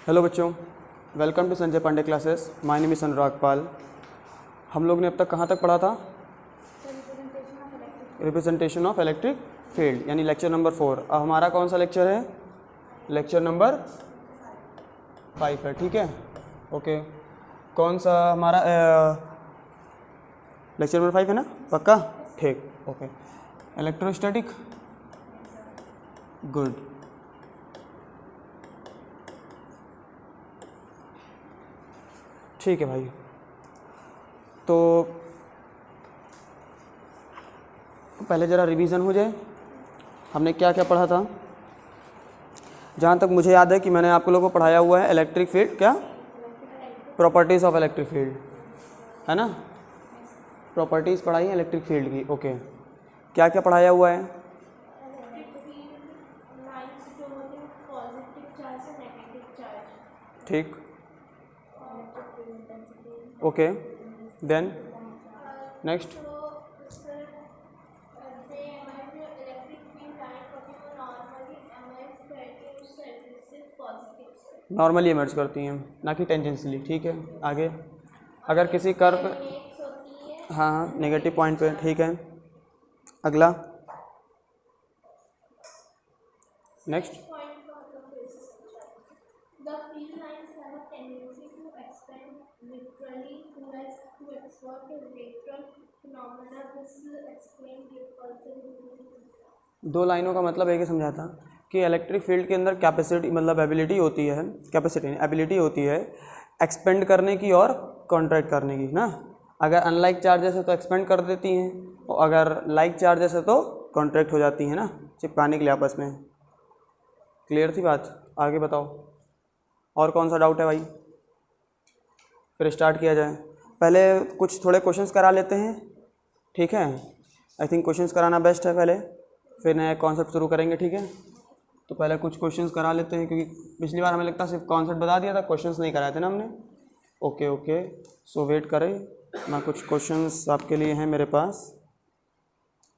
Hello बच्चों, welcome to Sanjay Pandey classes. My name is Anurag Pal. हम लोग ने अब तक कहाँ तक पढ़ा था? रिप्रेजेंटेशन ऑफ इलेक्ट्रिक फील्ड, यानी लेक्चर नंबर 4। अब हमारा कौन सा लेक्चर है? लेक्चर नंबर 5 है। ठीक है, ओके। कौन सा हमारा लेक्चर नंबर 5 है ना? पक्का? ठीक, ओके। Electrostatic, good. ठीक है भाई, तो पहले ज़रा रिवीजन हो जाए। हमने क्या क्या पढ़ा था? जहाँ तक मुझे याद है कि मैंने आप लोगों को पढ़ाया हुआ है इलेक्ट्रिक फील्ड, क्या प्रॉपर्टीज़ ऑफ इलेक्ट्रिक फील्ड है ना? प्रॉपर्टीज़ पढ़ाई है इलेक्ट्रिक फील्ड की, ओके। क्या क्या पढ़ाया हुआ है? ठीक, okay. Then next, normally emerge करती हैं, ना कि टेंजेंशियली। ठीक है, आगे। अगर किसी कर्व, हाँ, नेगेटिव पॉइंट पे, ठीक है। अगला, नेक्स्ट, दो लाइनों का मतलब एक ही समझाता कि इलेक्ट्रिक फील्ड के अंदर कैपेसिटी मतलब एबिलिटी होती है, कैपेसिटी एबिलिटी होती है एक्सपेंड करने की और कॉन्ट्रैक्ट करने की ना। अगर अनलाइक चार्जेस है तो एक्सपेंड कर देती हैं, और अगर लाइक चार्जेस है तो कॉन्ट्रैक्ट हो जाती हैं ना, चिपकाने के लिए आपस में। क्लियर थी बात? आगे बताओ, और कौन सा डाउट है भाई? फिर स्टार्ट किया जाए। पहले कुछ थोड़े क्वेश्चंस करा लेते हैं, ठीक है? आई थिंक क्वेश्चंस कराना बेस्ट है पहले, फिर नया कॉन्सेप्ट शुरू करेंगे, ठीक है? तो पहले कुछ क्वेश्चंस करा लेते हैं, क्योंकि पिछली बार हमें लगता है सिर्फ कॉन्सेप्ट बता दिया था, क्वेश्चंस नहीं कराए थे ना हमने। ओके ओके, सो वेट करें, मैं कुछ क्वेश्चंस आपके लिए हैं मेरे पास,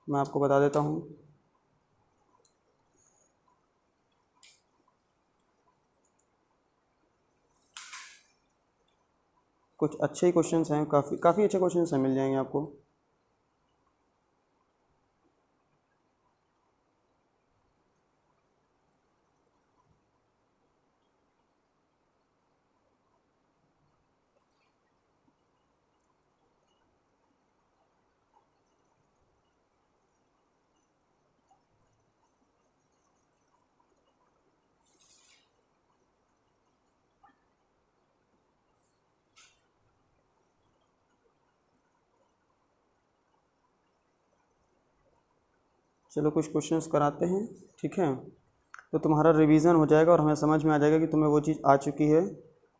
मैं आपको बता देता हूँ। कुछ अच्छे ही क्वेश्चंस हैं, काफ़ी अच्छे क्वेश्चंस हैं, मिल जाएंगे आपको। चलो कुछ क्वेश्चंस कराते हैं, ठीक है? तो तुम्हारा रिवीजन हो जाएगा और हमें समझ में आ जाएगा कि तुम्हें वो चीज़ आ चुकी है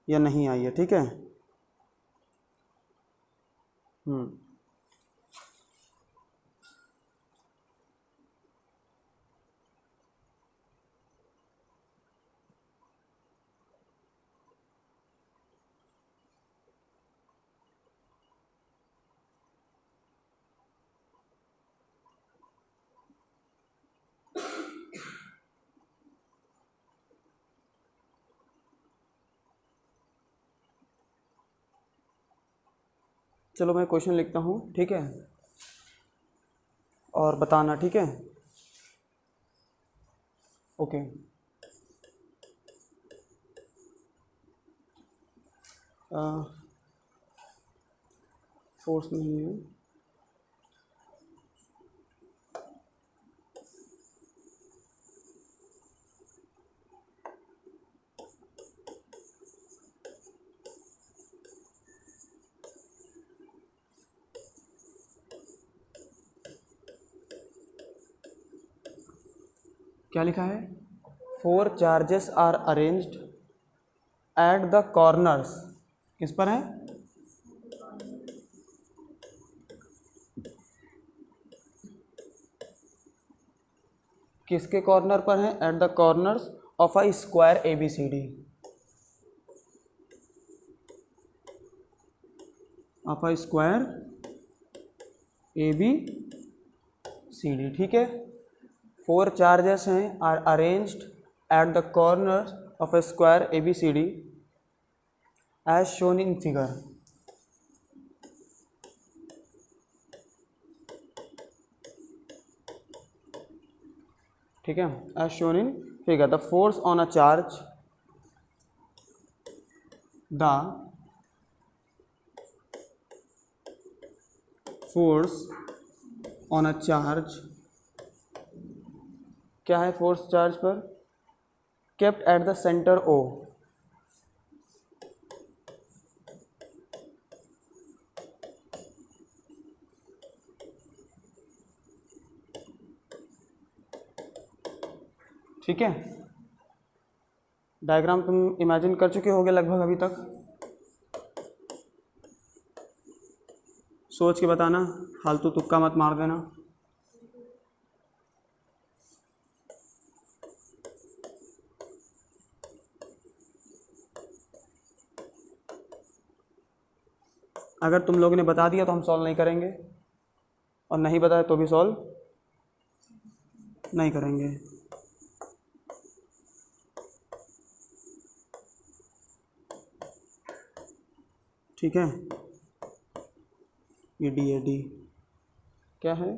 या नहीं आई है, ठीक है? चलो मैं क्वेश्चन लिखता हूँ, ठीक है? और बताना, ठीक है? ओके। फोर्स नहीं है, क्या लिखा है? 4 charges are arranged at the corners. किस पर है? किसके कॉर्नर पर है? At the corners of a square ABCD, of a square ABCD, ठीक है? 4 चार्जेस हैं are arranged at the corner of a square ABCD as shown in figure. ठीक है, as shown in figure the force on a charge, the force on a charge, क्या है force charge पर, kept at the centre O, ठीक है। Diagram तुम imagine कर चुके होगे लगभग अभी तक, सोच के बताना, फालतू तुक्का मत मार देना। अगर तुम लोगों ने बता दिया तो हम सॉल्व नहीं करेंगे, और नहीं बताया तो भी सॉल्व नहीं करेंगे। ठीक है, EDAD क्या है,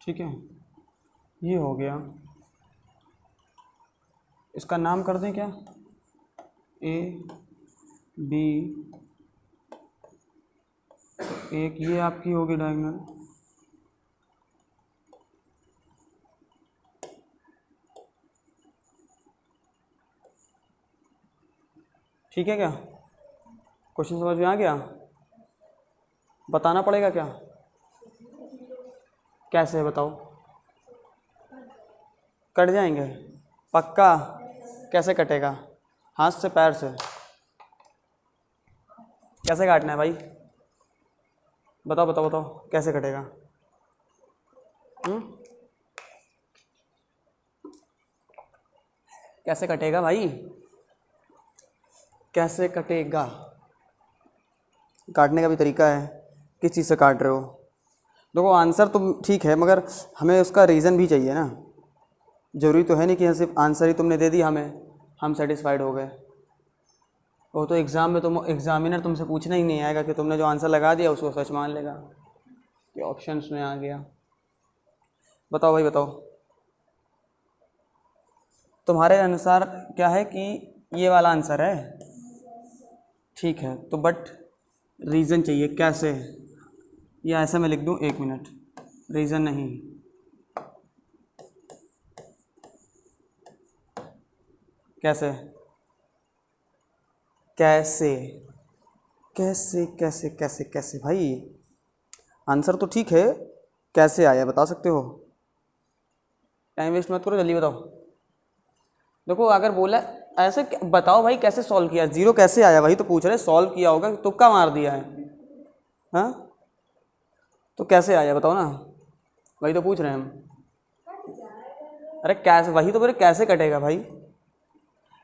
ठीक है, ये हो गया। इसका नाम कर दें क्या, AB, एक ये आपकी होगी डायगोनल, ठीक है क्या, क्वेश्चन समझ में आ गया, बताना पड़ेगा क्या, कैसे बताओ, कट जाएंगे पक्का, कैसे कटेगा, हाथ से पैर से, कैसे काटना है भाई, बताओ बताओ बताओ कैसे कटेगा, कैसे कटेगा भाई, कैसे कटेगा, काटने का भी तरीका है, किस चीज़ से काट रहे हो, देखो आंसर तो ठीक है मगर हमें उसका रीज़न भी चाहिए ना, ज़रूरी तो है नहीं कि सिर्फ आंसर ही तुमने दे दिया हमें हम सेटिस्फाइड हो गए। वो तो एग्ज़ाम में तुम एग्ज़ामिनर तुमसे पूछना ही नहीं आएगा कि तुमने जो आंसर लगा दिया उसको सच मान लेगा कि ऑप्शंस में आ गया। बताओ भाई बताओ, तुम्हारे अनुसार क्या है कि ये वाला आंसर है, ठीक है, तो बट रीज़न चाहिए कैसे, या ऐसा मैं लिख दूँ, 1 मिनट, रीज़न नहीं, कैसे कैसे कैसे कैसे कैसे कैसे भाई, आंसर तो ठीक है, कैसे आया बता सकते हो, टाइम वेस्ट मत करो, जल्दी बताओ। देखो अगर बोला ऐसे बताओ भाई कैसे सॉल्व किया, जीरो कैसे आया, वही तो पूछ रहे, सॉल्व किया होगा, तुक्का मार दिया है, हाँ तो कैसे आया बताओ ना, वही तो पूछ रहे हैं हम। अरे कैसे, वही तो बोले कैसे कटेगा भाई,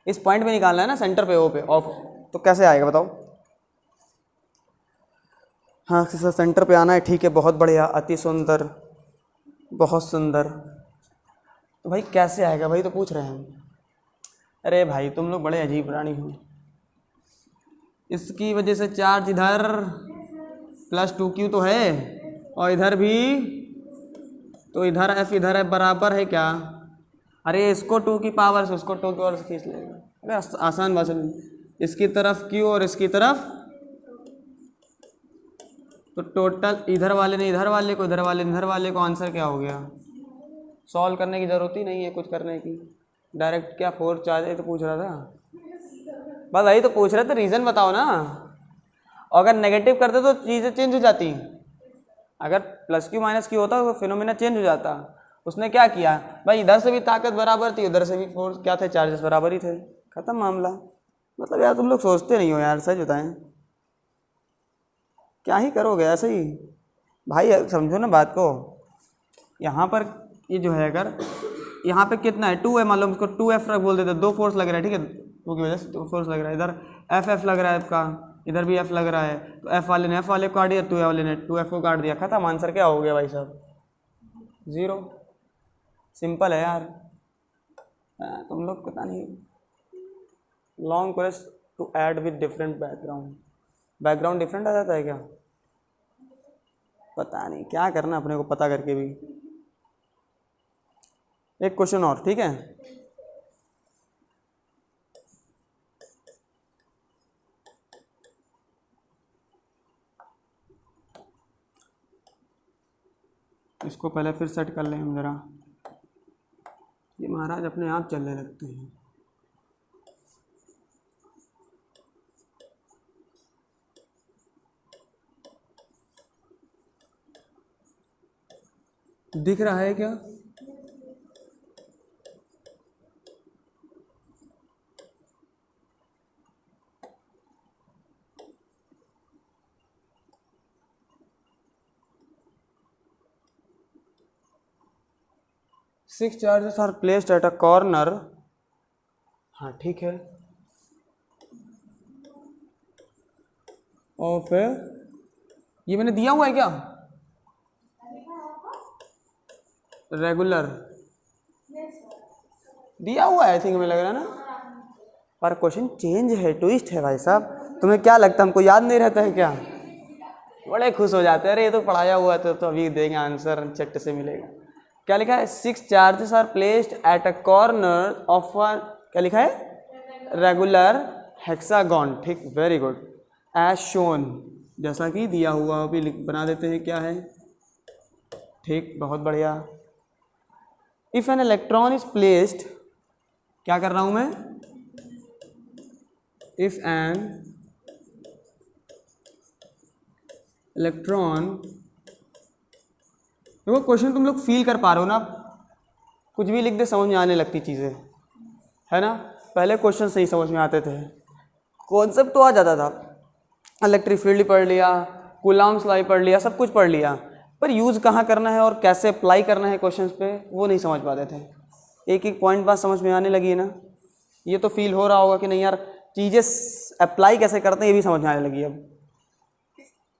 इस पॉइंट पे निकालना है ना, सेंटर पे, ओ पे ऑफ, तो कैसे आएगा बताओ। हाँ सर सेंटर पे आना है, ठीक है, बहुत बढ़िया, अति सुंदर, बहुत सुंदर। तो भाई कैसे आएगा भाई, तो पूछ रहे हैं। अरे भाई तुम लोग बड़े अजीब प्राणी हो। इसकी वजह से चार्ज इधर +2q तो है, और इधर भी, तो इधर F इधर है, बराबर है क्या। अरे इसको 2 की पावर से उसको 2 की पावर से खींच लेगा। अरे आसान बात है, इसकी तरफ q और इसकी तरफ, तो टोटल इधर वाले ने इधर वाले को, इधर वाले ने इधर वाले को, आंसर क्या हो गया। सॉल्व करने की ज़रूरत ही नहीं है कुछ करने की, डायरेक्ट क्या फोर्स चार्ज है तो पूछ रहा था, बस वही तो पूछ रहे थे, रीज़न बताओ ना। अगर नेगेटिव करते तो चीज़ें चेंज हो जाती, अगर +q -q होता तो फिनोमेना चेंज हो जाता। उसने क्या किया भाई, इधर से भी ताकत बराबर थी, उधर से भी फोर्स क्या थे, चार्जेस बराबर ही थे, खत्म मामला। मतलब यार तुम लोग सोचते नहीं हो यार, सच बताएं, क्या ही करोगे ऐसे ही भाई, समझो ना बात को। यहाँ पर ये जो है, अगर यहाँ पे कितना है 2 है, मान लो उसको 2F बोल देते, 2 फोर्स लग रहा है, ठीक है, 2 की वजह से 2 फोर्स लग रहा है, इधर F लग रहा है आपका, इधर भी F लग रहा है, तो F वाले ने F वाले को काट दिया, 2 वाले ने 2F को काट दिया, खत्म, आंसर क्या हो गया भाई साहब, 0। सिंपल है यार। तुम लोग पता नहीं, long press to add with different background different आ जाता है क्या, पता नहीं क्या करना अपने को पता करके भी। एक क्वेश्चन और, ठीक है, इसको पहले फिर सेट कर लें हम ज़रा, ये महाराज अपने आप चलने लगते हैं। दिख रहा है क्या, six charges are placed at a corner, हाँ ठीक है, और फिर ये मैंने दिया हुआ है क्या, रेगुलर दिया हुआ है आई थिंक, हमें लग रहा है ना, पर क्वेश्चन चेंज है, ट्विस्ट है भाई साहब। तुम्हें क्या लगता है हमको याद नहीं रहता है क्या, बड़े खुश हो जाते हैं, अरे ये तो पढ़ाया हुआ है तो अभी देंगे आंसर, चट से मिलेगा। क्या लिखा है, 6 charges are placed at a corner of क्या लिखा है, रेगुलर हेक्सागन, ठीक, वेरी गुड, एज शोन, जैसा कि दिया हुआ, अभी बना देते हैं क्या है, ठीक, बहुत बढ़िया। If an electron is placed, क्या कर रहा हूं मैं, इफ एन इलेक्ट्रॉन, देखो क्वेश्चन तुम लोग फील कर पा रहे हो ना, कुछ भी लिख दे समझ में आने लगती चीज़ें, है ना। पहले क्वेश्चन सही समझ में आते थे, कॉन्सेप्ट तो आ जाता था, इलेक्ट्रिक फील्ड पढ़ लिया, कूलॉम्स लॉ पढ़ लिया, सब कुछ पढ़ लिया, पर यूज़ कहाँ करना है और कैसे अप्लाई करना है क्वेश्चंस पे, वो नहीं समझ पाते थे। एक एक पॉइंट बात समझ में आने लगी है ना, ये तो फील हो रहा होगा कि नहीं यार, चीज़ें अप्लाई कैसे करते हैं ये भी समझ में आने लगी। अब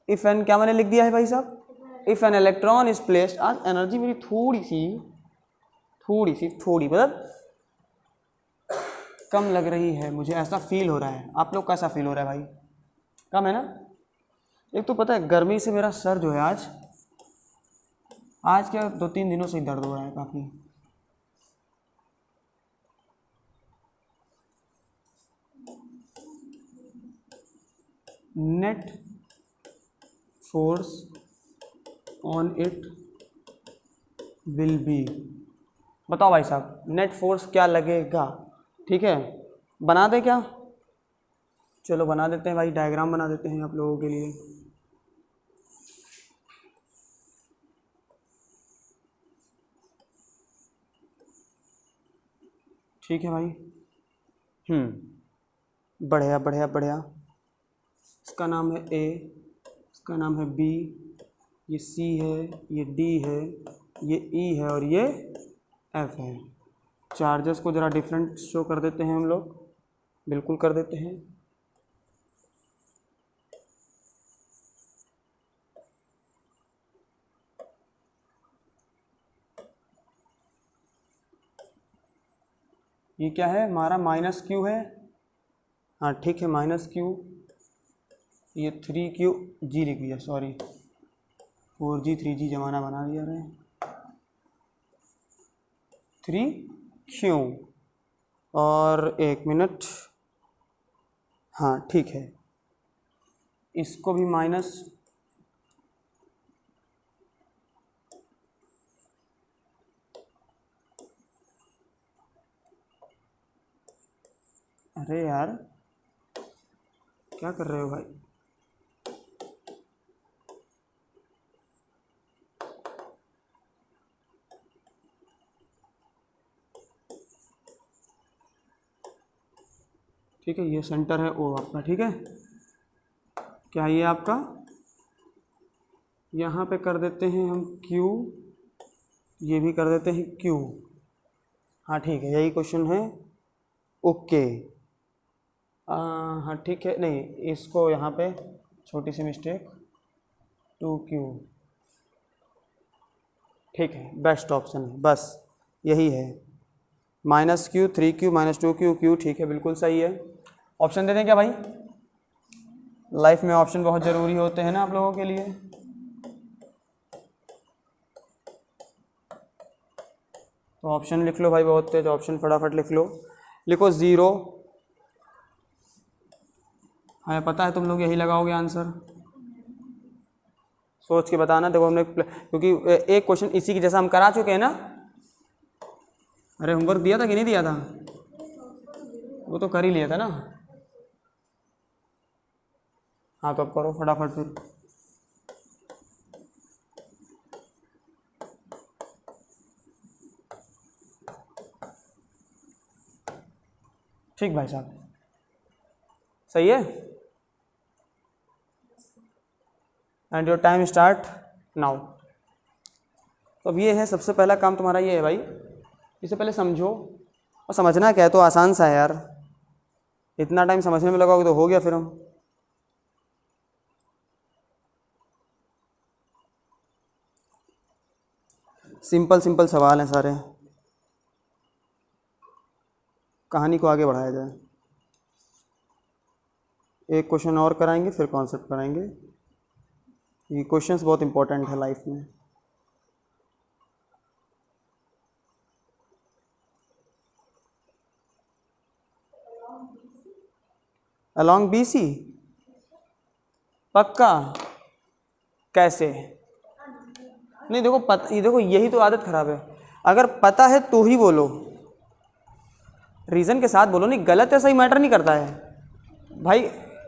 इफ़ एन क्या मैंने लिख दिया है भाई साहब, if an electron is placed, आज एनर्जी मेरी थोड़ी मतलब कम लग रही है, मुझे ऐसा फील हो रहा है। आप लोग कैसा फील हो रहा है भाई, कम है ना। एक तो पता है गर्मी से मेरा सर जो है आज क्या 2-3 दिनों से ही दर्द हो रहा है काफ़ी। Net force on it will be, बताओ भाई साहब नेट फोर्स क्या लगेगा, ठीक है, बना दे क्या, चलो बना देते हैं भाई, डायग्राम बना देते हैं आप लोगों के लिए। ठीक है भाई, बढ़िया बढ़िया बढ़िया, इसका नाम है ए, इसका नाम है बी, ये सी है, ये डी है, ये ई है और ये एफ है। चार्जेस को ज़रा डिफरेंट शो कर देते हैं हम लोग, बिल्कुल कर देते हैं। ये क्या है हमारा माइनस क्यू है, हाँ ठीक है माइनस क्यू, ये 3Q जी लिख दिया, सॉरी 4G 3G जमाना बना दिया रहे, 3Q और 1 मिनट, हाँ ठीक है, इसको भी माइनस, अरे यार क्या कर रहे हो भाई, ठीक है ये सेंटर है ओ आपका, ठीक है क्या ये आपका, यहाँ पे कर देते हैं हम Q, ये भी कर देते हैं Q, हाँ ठीक है यही क्वेश्चन है, ओके हाँ ठीक है, नहीं इसको यहाँ पे छोटी सी मिस्टेक 2Q, ठीक है बेस्ट ऑप्शन है, बस यही है, -Q 3Q -2Q Q, ठीक है बिल्कुल सही है। ऑप्शन दे दें क्या भाई, लाइफ में ऑप्शन बहुत ज़रूरी होते हैं ना आप लोगों के लिए, तो ऑप्शन लिख लो भाई, बहुत तेज ऑप्शन फटाफट लिख लो, लिखो 0, हाँ पता है तुम लोग यही लगाओगे आंसर, सोच के बताना, देखो हमने क्योंकि एक क्वेश्चन इसी की जैसा हम करा चुके हैं ना, अरे होमवर्क दिया था कि नहीं दिया था, वो तो कर ही लिया था ना, हाँ तो अब करो फटाफट फिर, ठीक भाई साहब सही है, and your time start now. तो अब ये है सबसे पहला काम तुम्हारा ये है भाई, इससे पहले समझो, और समझना क्या है तो आसान सा है यार, इतना टाइम समझने में लगाओगे तो हो गया फिर हम, सिंपल सिंपल सवाल हैं सारे, कहानी को आगे बढ़ाया जाए, एक क्वेश्चन और कराएंगे फिर कॉन्सेप्ट कराएंगे, ये क्वेश्चंस बहुत इंपॉर्टेंट है लाइफ में। अलॉन्ग BC पक्का, कैसे, नहीं देखो ये देखो यही तो आदत खराब है, अगर पता है तो ही बोलो, रीज़न के साथ बोलो, नहीं गलत है सही मैटर नहीं करता है भाई,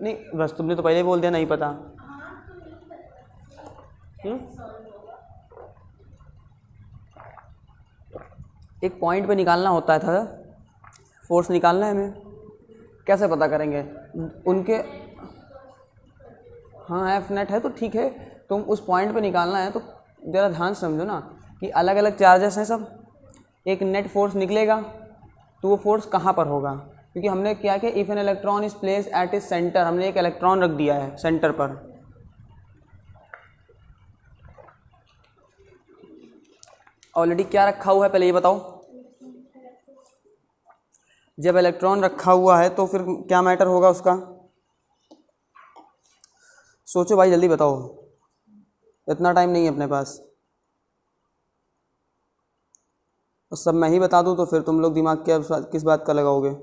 नहीं बस तुमने तो पहले बोल दिया नहीं पता, एक पॉइंट पे निकालना होता है था, फोर्स निकालना है हमें, कैसे पता करेंगे उनके, हाँ F नेट है तो ठीक है, तुम उस पॉइंट पे निकालना है तो ज़रा ध्यान से समझो ना कि अलग अलग चार्जेस हैं सब, एक नेट फोर्स निकलेगा तो वो फोर्स कहाँ पर होगा, क्योंकि हमने क्या किया, if an electron is place at is centre, हमने एक इलेक्ट्रॉन रख दिया है सेंटर पर, ऑलरेडी क्या रखा हुआ है पहले ये बताओ, जब इलेक्ट्रॉन रखा हुआ है तो फिर क्या मैटर होगा उसका, सोचो भाई जल्दी बताओ, इतना टाइम नहीं है अपने पास, और सब मैं ही बता दूं तो फिर तुम लोग दिमाग क्या किस बात का लगाओगे,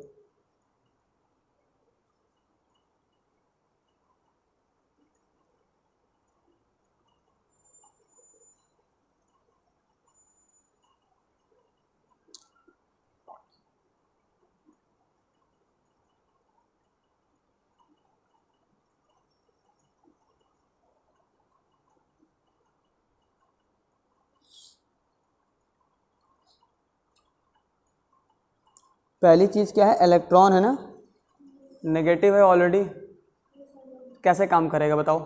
पहली चीज़ क्या है, इलेक्ट्रॉन है ना, नेगेटिव है ऑलरेडी, कैसे काम करेगा बताओ,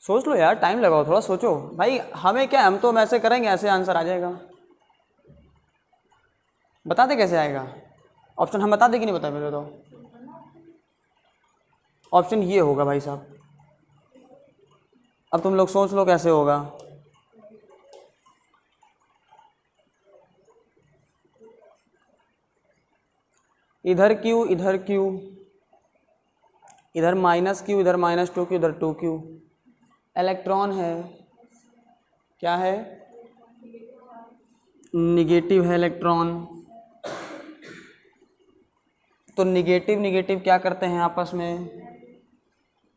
सोच लो यार, टाइम लगाओ, थोड़ा सोचो भाई। हमें क्या, हम तो ऐसे करेंगे, ऐसे आंसर आ जाएगा। बता दे कैसे आएगा ऑप्शन, हम बता दे कि नहीं बता मेरे तो। ऑप्शन ये होगा भाई साहब। अब तुम लोग सोच लो कैसे होगा। इधर क्यू, इधर क्यू, इधर माइनस क्यू, इधर -2 क्यू, इधर 2 क्यू। इलेक्ट्रॉन है, क्या है, निगेटिव है इलेक्ट्रॉन। तो निगेटिव निगेटिव क्या करते हैं आपस में,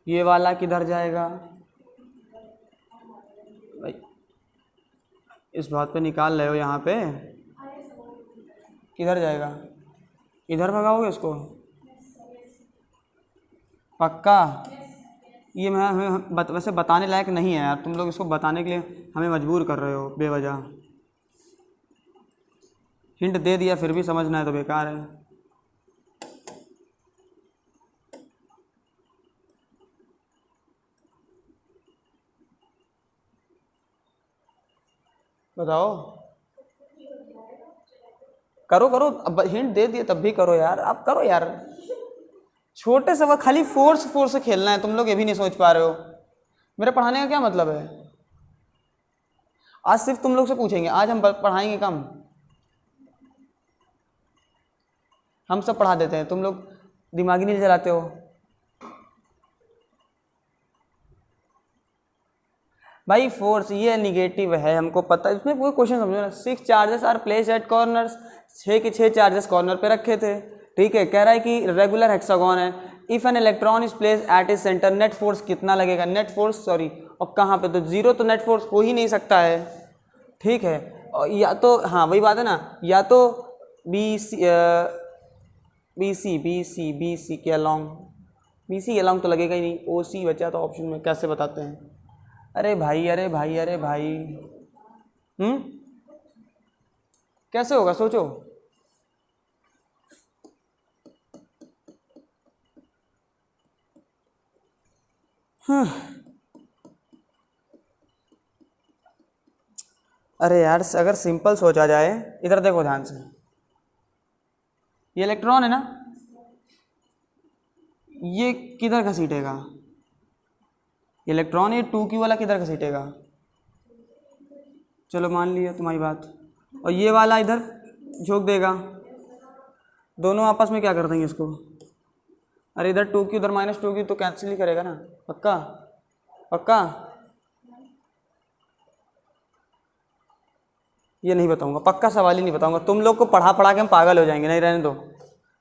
ये वाला किधर जाएगा भाई, इस बात पे निकाल रहे हो यहाँ पे, किधर जाएगा, इधर भगाओगे इसको पक्का। ये मैं हमें वैसे बताने लायक नहीं है यार, तुम लोग इसको बताने के लिए हमें मजबूर कर रहे हो बेवजह। हिंट दे दिया फिर भी समझना है तो बेकार है। बताओ, करो करो, अब हिंट दे दिए तब भी करो यार, अब करो यार। छोटे से वक्त खाली फोर्स फोर्स से खेलना है, तुम लोग ये भी नहीं सोच पा रहे हो। मेरे पढ़ाने का क्या मतलब है। आज सिर्फ तुम लोग से पूछेंगे, आज हम पढ़ाएंगे कम, हम सब पढ़ा देते हैं, तुम लोग दिमागी नहीं चलाते हो भाई। फोर्स ये निगेटिव है, हमको पता है, इसमें कोई क्वेश्चन समझो ना। 6 charges are place at corners, 6 के 6 चार्जेस कॉर्नर पे रखे थे, ठीक है। कह रहा है कि रेगुलर हेक्सागोन है, if an electron is place at is centre, net force कितना लगेगा, नेट फोर्स सॉरी, और कहाँ पे, तो जीरो तो नेट फोर्स हो ही नहीं सकता है, ठीक है। और या तो हाँ वही बात है ना, या तो बी सी के अलॉन्ग, बी सी अलॉन्ग तो लगेगा ही नहीं, ओ सी बचा तो ऑप्शन में, कैसे बताते हैं। अरे भाई अरे भाई अरे भाई, कैसे होगा सोचो। अरे यार अगर सिंपल सोचा जाए, इधर देखो ध्यान से, ये इलेक्ट्रॉन है ना, ये किधर घसीटेगा, इलेक्ट्रॉन ये 2q वाला किधर घसीटेगा, चलो मान लिया तुम्हारी बात, और ये वाला इधर झोंक देगा, दोनों आपस में क्या कर देंगे इसको। अरे इधर 2q इधर -2q तो कैंसिल ही करेगा ना, पक्का पक्का। ये नहीं बताऊंगा, पक्का सवाल ही नहीं बताऊंगा, तुम लोग को पढ़ा पढ़ा के हम पागल हो जाएंगे, नहीं रहने दो,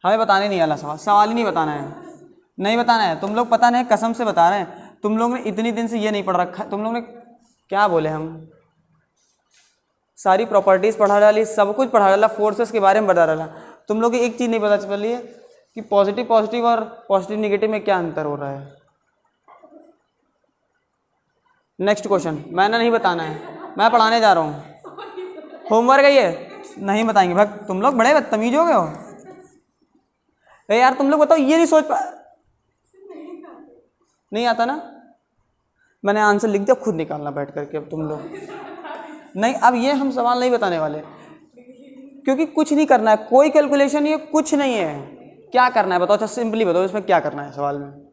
हमें बताने नहीं वाला सवाल, सवाल ही नहीं बताना है, नहीं बताना है। तुम लोग पता नहीं कसम से बता रहे हैं, तुम लोग ने इतनी दिन से ये नहीं पढ़ रखा, तुम लोग ने क्या बोले, हम सारी प्रॉपर्टीज़ पढ़ा डाली, सब कुछ पढ़ा डाला, फोर्सेस के बारे में बता डाला, तुम लोग की एक चीज़ नहीं पता चली है कि पॉजिटिव पॉजिटिव और पॉजिटिव निगेटिव में क्या अंतर हो रहा है। नेक्स्ट क्वेश्चन, मैंने नहीं बताना है, मैं पढ़ाने जा रहा हूँ, होमवर्क है ये, नहीं बताएंगे भाग, तुम लोग बड़े बदतमीज हो गए हो। अरे यार तुम लोग बताओ, ये नहीं सोच पा, नहीं आता ना, मैंने आंसर लिख दिया, खुद निकालना बैठ करके। अब तुम लोग नहीं, अब ये हम सवाल नहीं बताने वाले, क्योंकि कुछ नहीं करना है, कोई कैलकुलेशन ये कुछ नहीं है। क्या करना है बताओ, अच्छा सिंपली बताओ, इसमें क्या करना है सवाल में।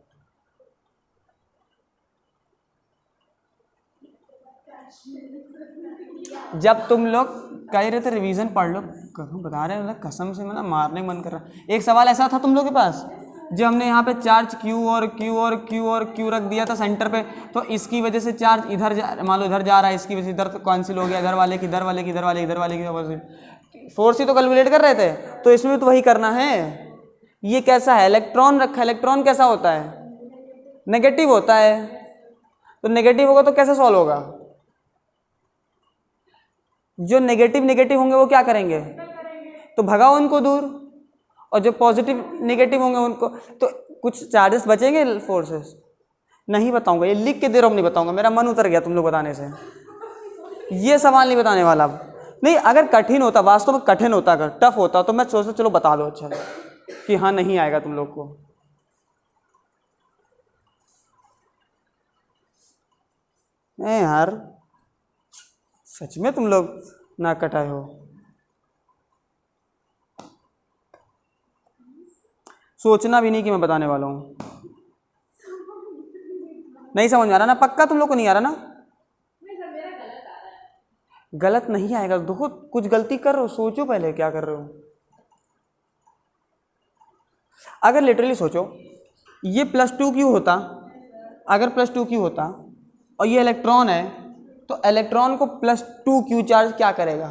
जब तुम लोग कह रहे थे रिवीजन पढ़ लो, बता रहे हैं कसम से मैं मारने का मन कर रहा। एक सवाल ऐसा था तुम लोग के पास, जो हमने यहाँ पे चार्ज Q और Q और Q और Q रख दिया था सेंटर पे, तो इसकी वजह से चार्ज इधर मान लो इधर जा रहा है, इसकी वजह से इधर तो कैंसिल हो गया, इधर वाले की इधर वाले की इधर वाले इधर वाले की फोर्स ही तो कैलकुलेट कर रहे थे, तो इसमें तो वही करना है। ये कैसा है, इलेक्ट्रॉन रखा है, इलेक्ट्रॉन कैसा होता है, नेगेटिव होता है, तो नेगेटिव होगा तो कैसे सॉल्व होगा। जो नेगेटिव नेगेटिव होंगे वो क्या करेंगे, तो भगाओ उनको दूर, और जो पॉजिटिव नेगेटिव होंगे उनको, तो कुछ चार्जेस बचेंगे फोर्सेस। नहीं बताऊंगा, ये लिख के दे रहा हूँ, नहीं बताऊंगा, मेरा मन उतर गया तुम लोग बताने से, ये सवाल नहीं बताने वाला अब। नहीं अगर कठिन होता, वास्तव में कठिन होता, अगर टफ होता तो मैं सोचता चलो बता दो, अच्छा कि हाँ नहीं आएगा तुम लोग को। यार सच में तुम लोग नाक कटाए हो। सोचना भी नहीं कि मैं बताने वाला हूँ। नहीं समझ में आ रहा ना? पक्का तुम लोग को नहीं आ रहा ना? गलत नहीं आएगा। देखो कुछ गलती कर रहे हो, सोचो पहले क्या कर रहे हो। अगर लिटरली सोचो, ये +2 क्यों होता? अगर +2 क्यों होता और ये इलेक्ट्रॉन है, तो इलेक्ट्रॉन को +2 क्यू चार्ज क्या करेगा?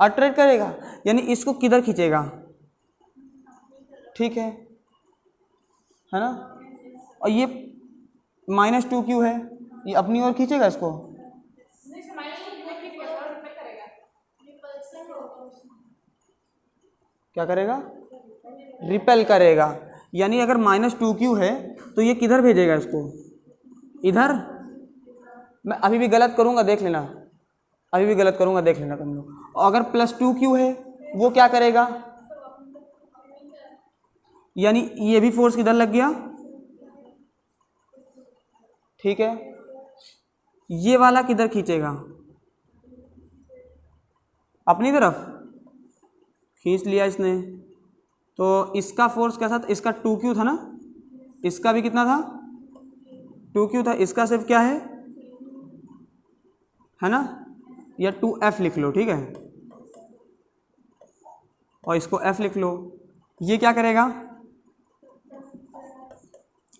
अट्रैक्ट करेगा, यानी इसको किधर खींचेगा? ठीक है ना? और ये -2 क्यू है, ये अपनी ओर खींचेगा इसको। क्या करेगा? रिपेल करेगा। यानी अगर -2 क्यू है तो ये किधर भेजेगा इसको? इधर। मैं अभी भी गलत करूंगा, देख लेना, अभी भी गलत करूंगा, देख लेना तुम लोग। और अगर +2 क्यू है वो क्या करेगा? यानी ये भी फोर्स किधर लग गया? ठीक है, ये वाला किधर खींचेगा? अपनी तरफ खींच लिया इसने। तो इसका फोर्स कैसा था? इसका 2Q था ना, इसका भी कितना था? 2Q था। इसका सिर्फ क्या है ना, या 2F लिख लो, ठीक है, और इसको F लिख लो। ये क्या करेगा?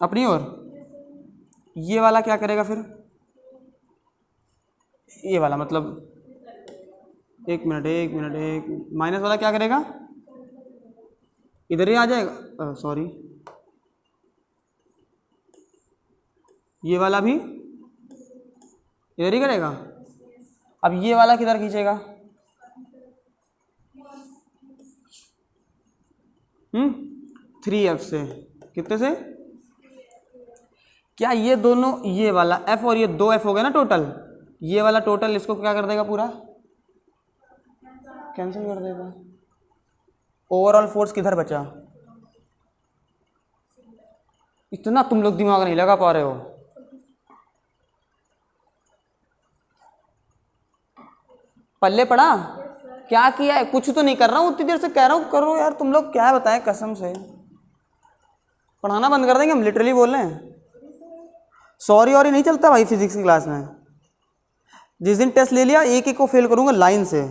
अपनी ओर। ये वाला क्या करेगा फिर? ये वाला मतलब एक मिनट, माइनस वाला क्या करेगा? इधर ही आ जाएगा। सॉरी, ये वाला भी इधर ही करेगा। अब ये वाला किधर खींचेगा? 3F से। कितने से? क्या ये दोनों, ये वाला F और ये 2F हो गया ना टोटल, ये वाला टोटल इसको क्या कर देगा? पूरा कैंसिल कर देगा। ओवरऑल फोर्स किधर बचा? इतना तुम लोग दिमाग नहीं लगा पा रहे हो। पल्ले पड़ा? क्या किया है? कुछ तो नहीं कर रहा हूँ, उतनी देर से कह रहा हूँ करो यार। तुम लोग क्या बताएं, कसम से पढ़ाना बंद कर देंगे हम, लिटरली बोल रहे हैं। सॉरी और नहीं चलता भाई फिजिक्स की क्लास में। जिस दिन टेस्ट ले लिया, एक एक को फेल करूंगा लाइन से।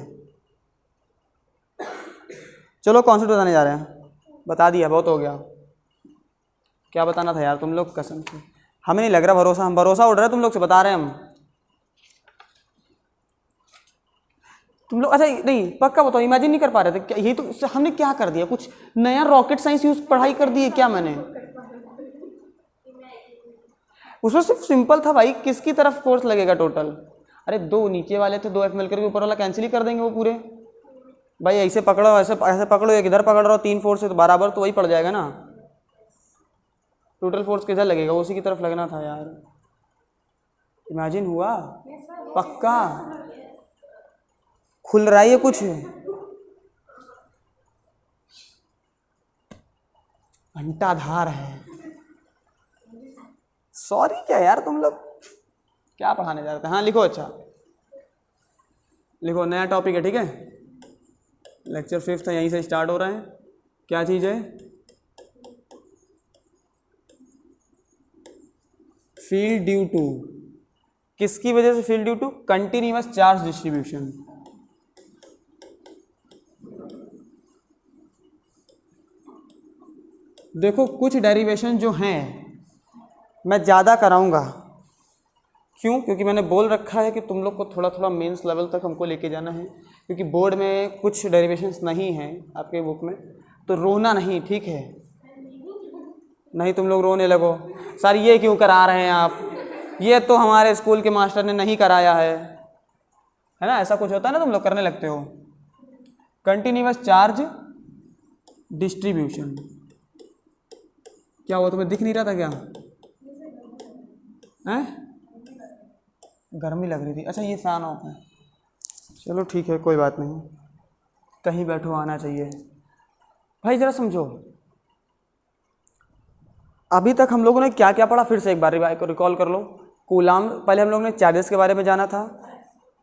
चलो कॉन्सेप्ट बताने जा रहे हैं। बता दिया, बहुत हो गया। क्या बताना था यार तुम लोग, कसम से हमें नहीं लग रहा भरोसा। हम भरोसा उड़ रहा है तुम लोग से, बता रहे हैं हम। तुम लोग अच्छा नहीं पक्का बताओ, इमेजिन नहीं कर पा रहे थे क्या? यही तो हमने क्या कर दिया? कुछ नया रॉकेट साइंस यूज पढ़ाई कर दी है क्या मैंने? उसमें सिर्फ सिंपल था भाई, किसकी तरफ फोर्स लगेगा टोटल। अरे दो नीचे वाले थे, 2F मिलकर के ऊपर वाला कैंसिल ही कर देंगे वो पूरे। भाई ऐसे पकड़ो, ऐसे ऐसे पकड़ो, एक इधर पकड़ रहा हो, 3 फोर्स है तो बराबर तो वही पड़ जाएगा ना। टोटल फोर्स किधर लगेगा? उसी की तरफ लगना था यार। इमेजिन हुआ? पक्का खुल रहा है ये कुछ? घंटाधार है। सॉरी क्या यार, तुम लोग क्या पढ़ाने जा रहे थे? हाँ लिखो, अच्छा लिखो, नया टॉपिक है, ठीक है। लेक्चर 5 यहीं से स्टार्ट हो रहा है। क्या चीज़ है? फील्ड ड्यू टू, किसकी वजह से field due to? Continuous charge distribution. देखो कुछ डेरिवेशन जो हैं मैं ज़्यादा कराऊंगा। क्यों? क्योंकि मैंने बोल रखा है कि तुम लोग को थोड़ा थोड़ा मेंस लेवल तक हमको लेके जाना है, क्योंकि बोर्ड में कुछ डेरिवेशंस नहीं हैं आपके बुक में। तो रोना नहीं, ठीक है? नहीं तुम लोग रोने लगो, सर ये क्यों करा रहे हैं आप, ये तो हमारे स्कूल के मास्टर ने नहीं कराया है ना? ऐसा कुछ होता है ना, तुम लोग करने लगते हो। Continuous charge distribution. क्या हुआ, तुम्हें दिख नहीं रहा था क्या? हैं? गर्मी लग रही थी। अच्छा ये फैन ऑफ है, चलो ठीक है कोई बात नहीं, कहीं बैठो आना चाहिए। भाई जरा समझो, अभी तक हम लोगों ने क्या क्या पढ़ा, फिर से एक बार रिकॉल कर लो। कूलाम, पहले हम लोग ने चार्जेस के बारे में जाना था,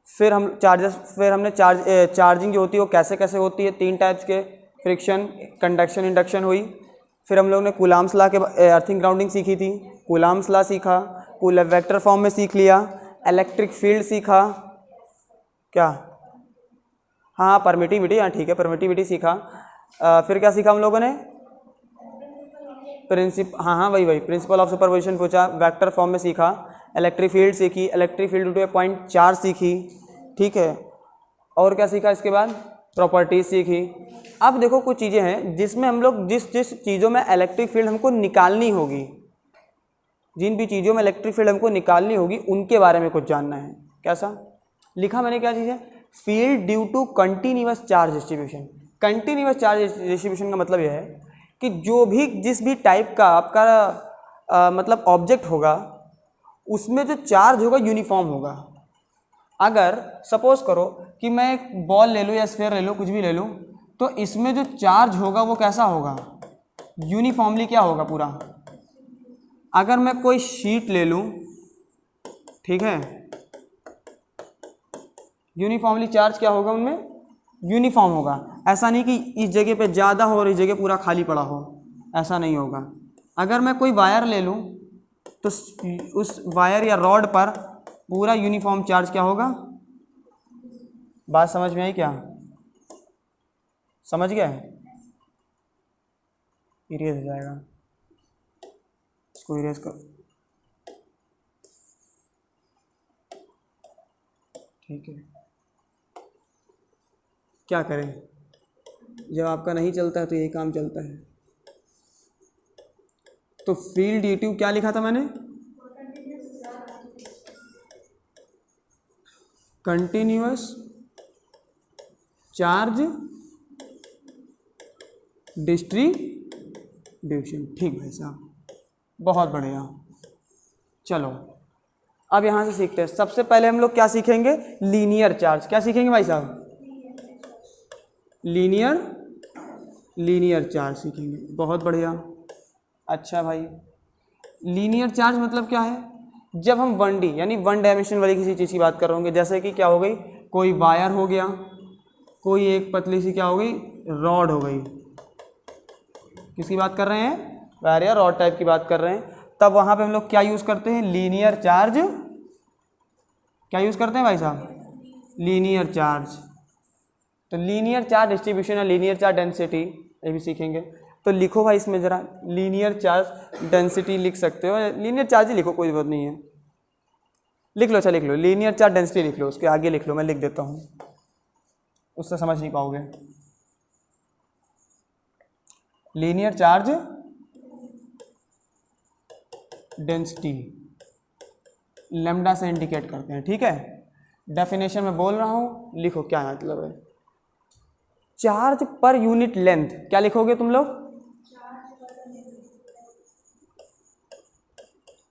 फिर हमने चार्जिंग जो होती है वो कैसे कैसे होती है, 3 टाइप्स के, फ्रिक्शन, कंडक्शन, इंडक्शन हुई। फिर हम लोग ने कूलाम्स लॉ के अर्थिंग ग्राउंडिंग सीखी थी, कूलाम्स लॉ सीखा, कूलर वेक्टर फॉर्म में सीख लिया, इलेक्ट्रिक फील्ड सीखा, क्या, हाँ परमिटिविटी, हाँ ठीक है परमिटिविटी सीखा। फिर क्या सीखा हम लोगों ने, हाँ वही प्रिंसिपल ऑफ सुपरपोजिशन पूछा, वेक्टर फॉर्म में सीखा, इलेक्ट्रिक फील्ड सीखी, electric field two point charge सीखी, ठीक है। और क्या सीखा इसके बाद, प्रॉपर्टीज सीखी। अब देखो कुछ चीज़ें हैं जिसमें हम लोग जिस चीज़ों में इलेक्ट्रिक फील्ड हमको निकालनी होगी, जिन भी चीज़ों में इलेक्ट्रिक फील्ड हमको निकालनी होगी उनके बारे में कुछ जानना है। कैसा लिखा मैंने, क्या चीज़ है, field due to continuous charge distribution. Continuous charge distribution का मतलब यह है कि जो भी जिस भी टाइप का आपका मतलब ऑब्जेक्ट होगा उसमें जो चार्ज होगा यूनिफॉर्म होगा। अगर सपोज करो कि मैं एक बॉल ले लूँ या स्फीयर ले लूँ, कुछ भी ले लूँ, तो इसमें जो चार्ज होगा वो कैसा होगा, यूनिफॉर्मली क्या होगा पूरा। अगर मैं कोई शीट ले लूँ, ठीक है, यूनिफॉर्मली चार्ज क्या होगा उनमें, यूनिफॉर्म होगा। ऐसा नहीं कि इस जगह पे ज़्यादा हो और इस जगह पूरा खाली पड़ा हो, ऐसा नहीं होगा। अगर मैं कोई वायर ले लूँ तो उस वायर या रॉड पर पूरा यूनिफॉर्म चार्ज क्या होगा। बात समझ में आई क्या, समझ गए, इरेज हो जाएगा, इसको इरेज कर, ठीक है। क्या करें, जब आपका नहीं चलता है तो यही काम चलता है। तो फील्ड ड्यू टू क्या लिखा था मैंने, कंटिन्यूअस चार्ज डिस्ट्रीब्यूशन, ठीक भाई साहब, बहुत बढ़िया। चलो अब यहाँ से सीखते हैं। सबसे पहले हम लोग क्या सीखेंगे, लीनियर चार्ज। क्या सीखेंगे भाई साहब, लीनियर चार्ज सीखेंगे, बहुत बढ़िया। अच्छा भाई, लीनियर चार्ज मतलब क्या है, जब हम 1D यानी 1 डायमेंशन वाली किसी चीज़ की बात कर रहे होंगे, जैसे कि क्या हो गई, कोई वायर हो गया, कोई एक पतली सी क्या हो गई, रॉड हो गई। किसकी बात कर रहे हैं, वायर या रॉड टाइप की बात कर रहे हैं। तब वहाँ पे हम लोग क्या यूज़ करते हैं, लीनियर चार्ज। क्या यूज़ करते हैं भाई साहब, लीनियर चार्ज। तो लीनियर चार्ज डिस्ट्रीब्यूशन या लीनियर चार्ज डेंसिटी ये भी सीखेंगे। तो लिखो भाई इसमें ज़रा, लीनियर चार्ज डेंसिटी लिख सकते हो, लीनियर चार्ज ही लिखो, कोई जरूरत नहीं है, लिख लो। अच्छा लिख लो, लीनियर चार्ज डेंसिटी लिख लो, उसके आगे लिख लो, मैं लिख देता हूँ, उससे समझ नहीं पाओगे। लीनियर चार्ज डेंसिटी लैम्डा से इंडिकेट करते हैं, ठीक है। डेफिनेशन में बोल रहा हूँ, लिखो क्या मतलब है। चार्ज पर यूनिट लेंथ, क्या लिखोगे तुम लोग,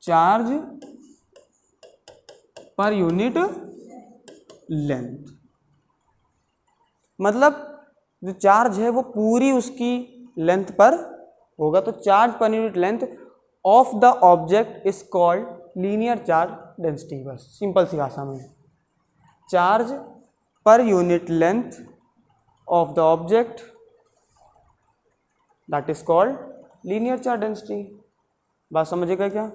चार्ज पर यूनिट लेंथ, मतलब जो चार्ज है वो पूरी उसकी लेंथ पर होगा। तो charge per unit length of the object is called linear charge density. बस सिंपल सी भाषा में, charge per unit length of the object that is called linear charge density. बात समझिएगा क्या,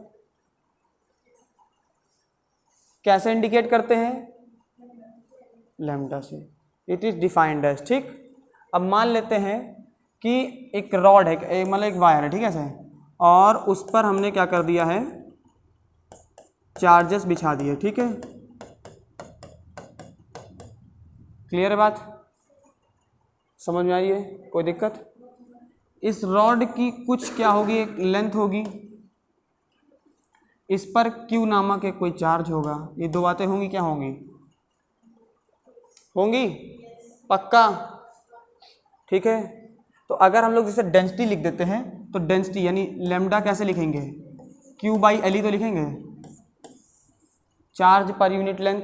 कैसे इंडिकेट करते हैं, लैम्डा से, इट इज डिफाइंड एज, ठीक। अब मान लेते हैं कि एक रॉड है, मतलब एक वायर है, ठीक है सर, और उस पर हमने क्या कर दिया है, चार्जेस बिछा दिए, ठीक है। क्लियर है बात, समझ में आ रही है, कोई दिक्कत। इस रॉड की कुछ क्या होगी, एक लेंथ होगी, इस पर Q नामक एक कोई चार्ज होगा। ये दो बातें होंगी, क्या होंगी, होंगी पक्का, ठीक है। तो अगर हम लोग जैसे डेंसिटी लिख देते हैं, तो डेंसिटी यानी लैम्डा कैसे लिखेंगे, Q/L तो लिखेंगे, चार्ज पर यूनिट लेंथ।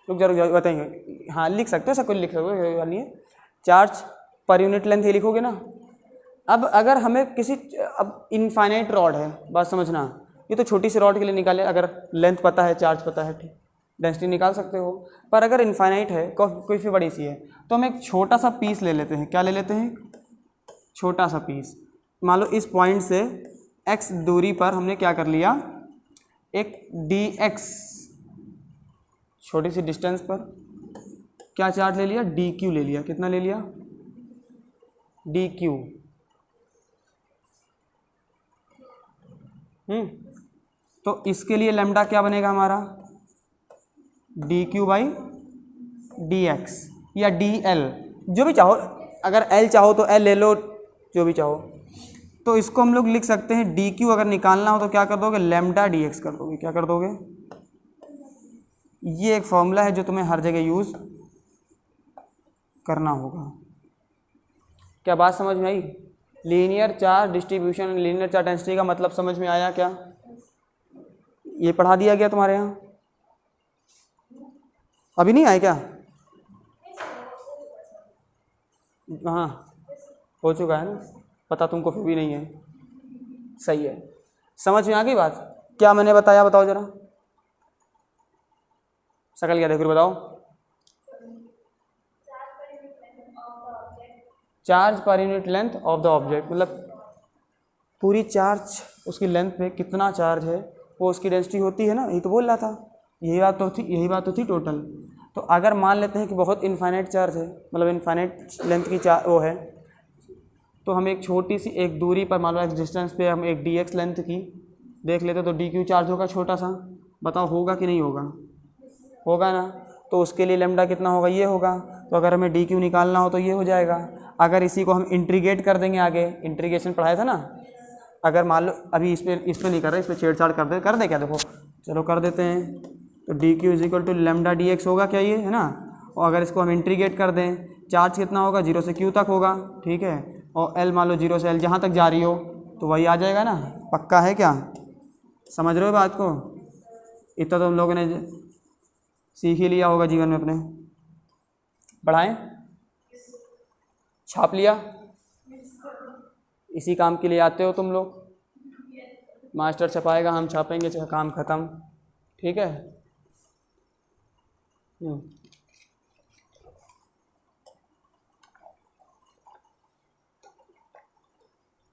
लोग जरूर बताएंगे, हाँ लिख सकते हो, सब कुछ लिख सकते हो, नहीं चार्ज पर यूनिट लेंथ ये लिखोगे ना। अब अगर हमें किसी, अब इनफाइनाइट रॉड है, बात समझना, ये तो छोटी सी रॉड के लिए निकाले, अगर लेंथ पता है, चार्ज पता है, ठीक, डेंसिटी निकाल सकते हो। पर अगर इनफाइनाइट है, कोई भी बड़ी सी है, तो हम एक छोटा सा पीस ले लेते हैं। क्या ले लेते हैं? छोटा सा पीस। मान लो इस पॉइंट से x दूरी पर हमने क्या कर लिया, एक dx छोटी सी डिस्टेंस पर क्या चार्ज ले लिया, dq ले लिया। कितना ले लिया? dq। तो इसके लिए लैम्डा क्या बनेगा हमारा, dq बाई dx या dl, जो भी चाहो, अगर l चाहो तो l ले लो, जो भी चाहो। तो इसको हम लोग लिख सकते हैं dq अगर निकालना हो तो क्या कर दोगे, लैम्डा dx कर दोगे। क्या कर दोगे? ये एक फॉर्मूला है जो तुम्हें हर जगह यूज़ करना होगा। क्या बात समझ में आई? Linear charge distribution, linear charge density का मतलब समझ में आया क्या? ये पढ़ा दिया गया तुम्हारे यहाँ, अभी नहीं आया क्या? हाँ हो चुका है ना, पता तुमको फिर भी नहीं है। सही है, समझ में आ गई बात? क्या मैंने बताया बताओ जरा, सकल क्या देख रहे बताओ। Charge per unit length of the object, मतलब पूरी चार्ज उसकी लेंथ पे कितना चार्ज है वो उसकी डेंसिटी होती है ना, यही तो बोल रहा था। यही बात तो थी टोटल। तो अगर मान लेते हैं कि बहुत इनफाइनाइट चार्ज है, मतलब इनफाइनाइट लेंथ की वो है, तो हम एक छोटी सी एक दूरी पर, मान लो एक डिस्टेंस पे हम एक dx लेंथ की देख लेते तो dq चार्ज होगा छोटा सा। बताओ होगा कि नहीं होगा? होगा ना। तो उसके लिए लैम्डा कितना होगा, ये होगा। तो अगर हमें dq निकालना हो तो ये हो जाएगा। अगर इसी को हम इंटीग्रेट कर देंगे, आगे इंटीग्रेशन पढ़ाया था ना, अगर मान लो अभी इस पर नहीं कर रहे, इस पर छेड़छाड़ कर दे क्या, देखो चलो कर देते हैं। तो dq is equal to lambda dx होगा क्या, ये है ना। और अगर इसको हम इंटीग्रेट कर दें, चार्ज कितना होगा, 0 से q तक होगा, ठीक है। और l मान लो 0 से l जहाँ तक जा रही हो तो वही आ जाएगा ना। पक्का है क्या? समझ रहे हो बात को? इतना तो हम लोगों ने सीख ही लिया होगा जीवन में अपने। पढ़ाएं? छाप लिया? इसी काम के लिए आते हो तुम लोग। मास्टर छपाएगा, हम छापेंगे, काम ख़त्म। ठीक है।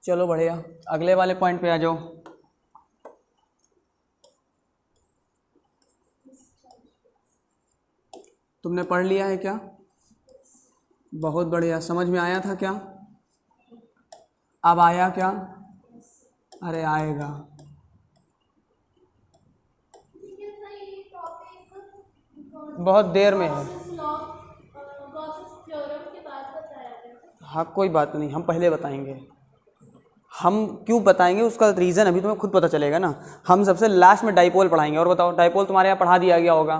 चलो बढ़िया, अगले वाले पॉइंट पे आ जाओ। तुमने पढ़ लिया है क्या? बहुत बढ़िया, समझ में आया था क्या? अब आया क्या? अरे आएगा। बहुत देर में है। हाँ कोई बात नहीं, हम पहले बताएंगे। हम क्यों बताएंगे उसका रीज़न अभी तुम्हें खुद पता चलेगा ना। हम सबसे लास्ट में डाइपोल पढ़ाएंगे। और बताओ, डाइपोल तुम्हारे यहाँ पढ़ा दिया गया होगा,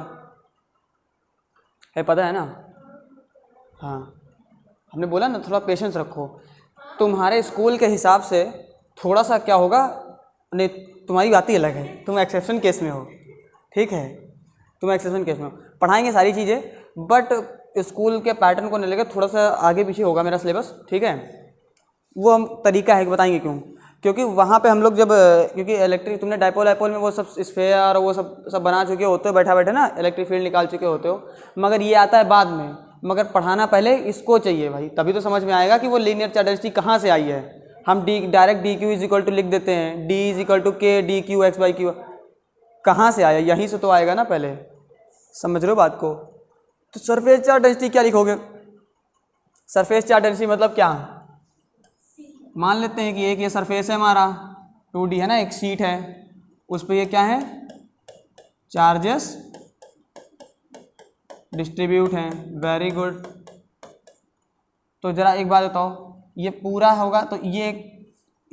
है पता है ना? हाँ हमने बोला ना, थोड़ा पेशेंस रखो। तुम्हारे स्कूल के हिसाब से थोड़ा सा क्या होगा, नहीं तुम्हारी बात ही अलग है, तुम एक्सेप्शन केस में हो, ठीक है, तुम एक्सेप्शन केस में हो। पढ़ाएंगे सारी चीज़ें, बट स्कूल के पैटर्न को नहीं लेकर थोड़ा सा आगे पीछे होगा मेरा सिलेबस, ठीक है। वो हम तरीका है कि बताएंगे क्यों, क्योंकि वहाँ पे हम लोग जब, क्योंकि इलेक्ट्रिक तुमने डाइपोल वाइपोल में वो सब स्फेयर और वो सब बना चुके होते हो, बैठा बैठे ना इलेक्ट्रिक फील्ड निकाल चुके होते हो, मगर ये आता है बाद में। मगर पढ़ाना पहले इसको चाहिए भाई, तभी तो समझ में आएगा कि वो लीनियर चार्ज डेंसिटी कहाँ से आई है। हम direct D Q is equal to लिख देते हैं, D is equal to K D Q X by Q, कहाँ से आया? यहीं से तो आएगा ना पहले। समझ रहे हो बात को? तो सरफेस चार्ज डेंसिटी क्या लिखोगे? सरफेस चार्ज डेंसिटी मतलब क्या? मान लेते हैं कि एक ये सरफेस है हमारा 2D है ना, एक शीट है, उस पर ये क्या है, चार्जेस डिस्ट्रीब्यूट हैं। Very good. तो जरा एक बात बताओ, ये पूरा होगा तो ये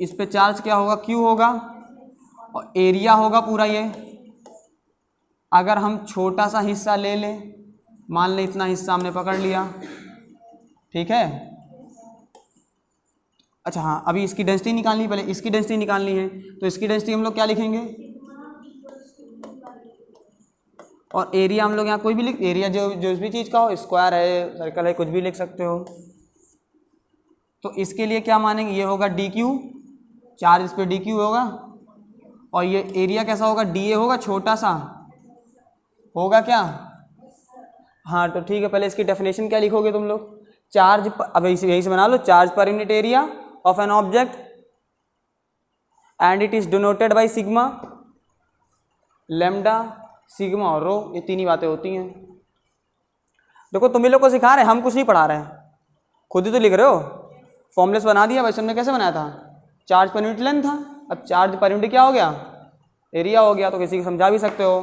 इस पे चार्ज क्या होगा, Q होगा, और एरिया होगा पूरा ये। अगर हम छोटा सा हिस्सा ले लें, मान लें इतना हिस्सा हमने पकड़ लिया, ठीक है। अच्छा हाँ, अभी इसकी डेंसिटी निकालनी, पहले इसकी डेंसिटी निकालनी है, तो इसकी डेंसिटी हम लोग क्या लिखेंगे, और एरिया हम लोग यहाँ कोई भी लिख, एरिया जो भी चीज़ का हो, स्क्वायर है, सर्कल है, कुछ भी लिख सकते हो। तो इसके लिए क्या मानेंगे, ये होगा डी क्यू, चार्ज इस पर डी क्यू होगा, और ये एरिया कैसा होगा, डी ए होगा, छोटा सा होगा क्या। हाँ तो ठीक है, पहले इसकी डेफिनेशन क्या लिखोगे तुम लोग, चार्ज, अब यही से बना लो, charge per unit area of an object and it is denoted by sigma, lambda, sigma और रो, ये तीन ही बातें होती हैं। देखो तुम लोग को सिखा रहे हैं, हम कुछ नहीं पढ़ा रहे हैं, खुद ही तो लिख रहे हो। फॉर्मलेस बना दिया, वैसे हमने कैसे बनाया था, चार्ज पर यूनिट लेंथ था, अब चार्ज पर यूनिट क्या हो गया, एरिया हो गया। तो किसी को समझा भी सकते हो,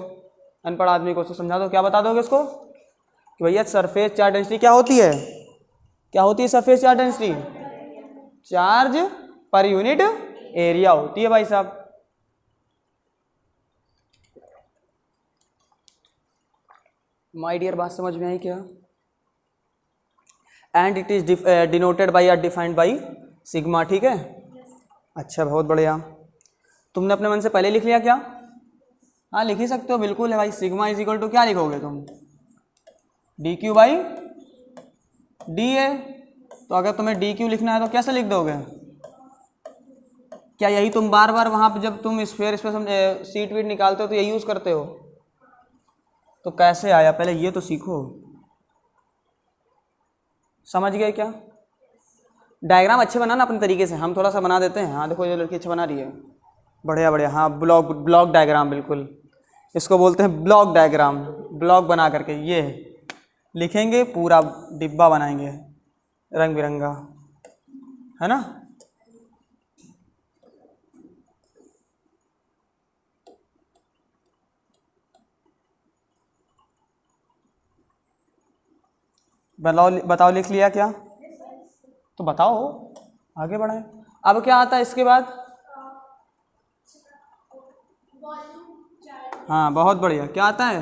अनपढ़ आदमी को उसको समझा दो, क्या बता दोगे उसको कि भैया सरफेस चार्ज डेंसिटी क्या होती है, क्या होती है surface charge density, charge per unit area होती है भाई साहब। माय डियर बात समझ में आई क्या। And it is denoted by या डिफाइंड बाई सिग्मा, ठीक है। अच्छा बहुत बढ़िया, तुमने अपने मन से पहले लिख लिया क्या, हाँ लिख ही सकते हो, बिल्कुल है भाई। सिग्मा इज इक्वल टू क्या लिखोगे तुम, D Q by D A. तो अगर तुम्हें डी क्यू लिखना है तो कैसे लिख दोगे, क्या यही तुम बार बार वहाँ पे जब तुम स्फीयर इसमें सीट वीट निकालते हो तो यही यूज़ करते हो, तो कैसे आया, पहले ये तो सीखो। समझ गए क्या, डायग्राम अच्छे बनाना अपने तरीके से, हम थोड़ा सा बना देते हैं। हाँ देखो ये लड़की अच्छा बना रही है, बढ़िया बढ़िया। हाँ ब्लॉक डायग्राम, बिल्कुल इसको बोलते हैं ब्लॉक डायग्राम। ब्लॉक बना करके ये लिखेंगे, पूरा डिब्बा बनाएंगे रंग बिरंगा, है ना। बताओ लिख लिया क्या, तो बताओ आगे बढ़ाएं। अब क्या आता है इसके बाद, हाँ बहुत बढ़िया, क्या आता है,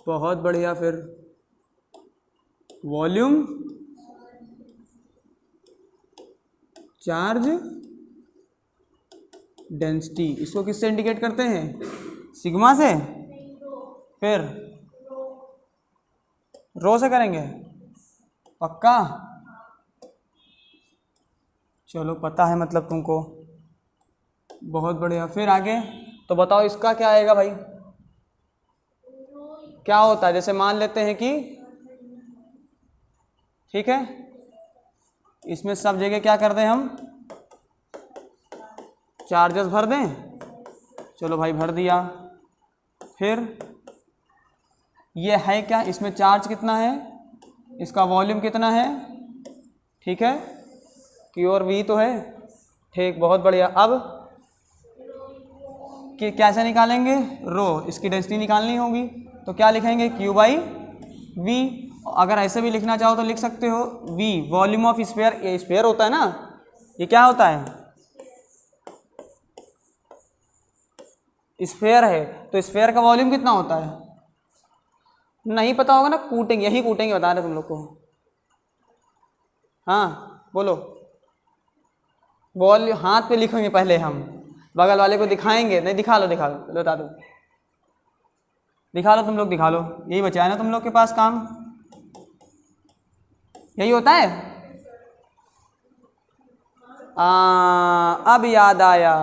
बहुत बढ़िया। फिर वॉल्यूम चार्ज डेंसिटी, इसको किससे इंडिकेट करते हैं, सिग्मा से, फिर रो से करेंगे, पक्का, चलो पता है मतलब तुमको, बहुत बढ़िया। फिर आगे तो बताओ इसका क्या आएगा भाई, क्या होता है, जैसे मान लेते हैं कि ठीक है, इसमें सब जगह क्या कर दें हम, चार्जेस भर दें, चलो भाई भर दिया। फिर ये है क्या, इसमें चार्ज कितना है, इसका वॉल्यूम कितना है, ठीक है, Q और V तो है, ठीक, बहुत बढ़िया। अब कि कैसे निकालेंगे, रो, इसकी डेंसिटी निकालनी होगी, तो क्या लिखेंगे, Q बाई V। अगर ऐसे भी लिखना चाहो तो लिख सकते हो V वॉल्यूम ऑफ स्फीयर, ये स्फीयर होता है ना, ये क्या होता है, स्फीयर है, तो स्फीयर का वॉल्यूम कितना होता है, नहीं पता होगा ना, कूटेंगे, यही कूटेंगे, बता रहे तुम लोग को। हाँ बोलो, वॉल्यूम हाथ पे लिखेंगे पहले हम, बगल वाले को दिखाएंगे, नहीं दिखा लो बता दो, दिखा लो तुम लोग, दिखा लो, यही बचा है ना तुम लोग के पास काम, यही होता है। अब याद आया,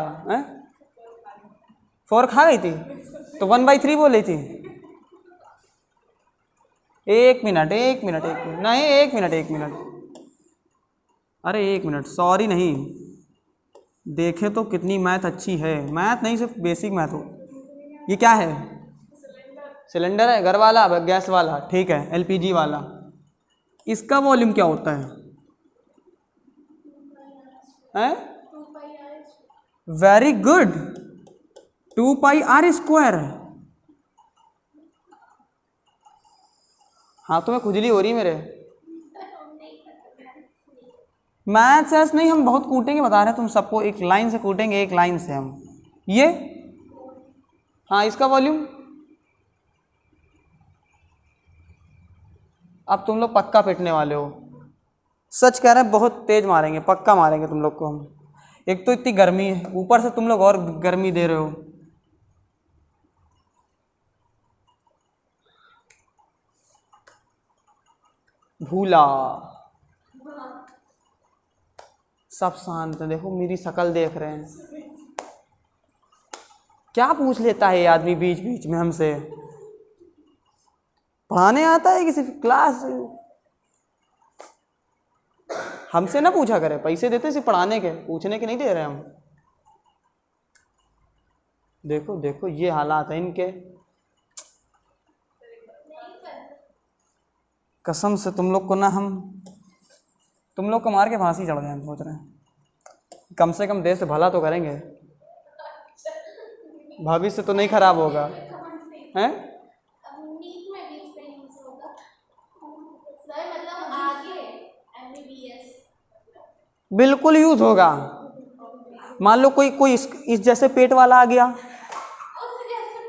4 खा गई थी तो 1/3 बोल रही थी। एक मिनट नहीं, एक मिनट, अरे 1 मिनट, सॉरी नहीं, देखे तो कितनी मैथ अच्छी है, मैथ नहीं सिर्फ बेसिक मैथ हो। ये क्या है, सिलेंडर है, घर वाला, गैस वाला, ठीक है, LPG वाला, इसका वॉल्यूम क्या होता है, वेरी गुड, 2πr²। हाँ तुम्हें खुजली हो रही मेरे, मैथ्स ऐसे नहीं, हम बहुत कूटेंगे, बता रहे हैं तुम सबको, एक लाइन से कूटेंगे, एक लाइन से हम ये, हाँ इसका वॉल्यूम। अब तुम लोग पक्का पिटने वाले हो, सच कह रहे हैं, बहुत तेज मारेंगे, पक्का मारेंगे तुम लोग को हम। एक तो इतनी गर्मी है, ऊपर से तुम लोग और गर्मी दे रहे हो। भूला, सब शांत है, देखो मेरी शक्ल देख रहे हैं, क्या पूछ लेता है ये आदमी बीच बीच में हमसे? पढ़ाने आता है किसी क्लास? हमसे ना पूछा करे, पैसे देते सिर्फ पढ़ाने के, पूछने के नहीं दे रहे हम। देखो देखो ये हालात है इनके। कसम से तुम लोग को ना हम, तुम लोग को मार के फांसी चढ़ जाए हम सोच रहे हैं। कम से कम देश से भला तो करेंगे, भविष्य तो नहीं खराब होगा हैं? बिल्कुल यूज होगा। मान लो कोई कोई इस जैसे पेट वाला आ गया,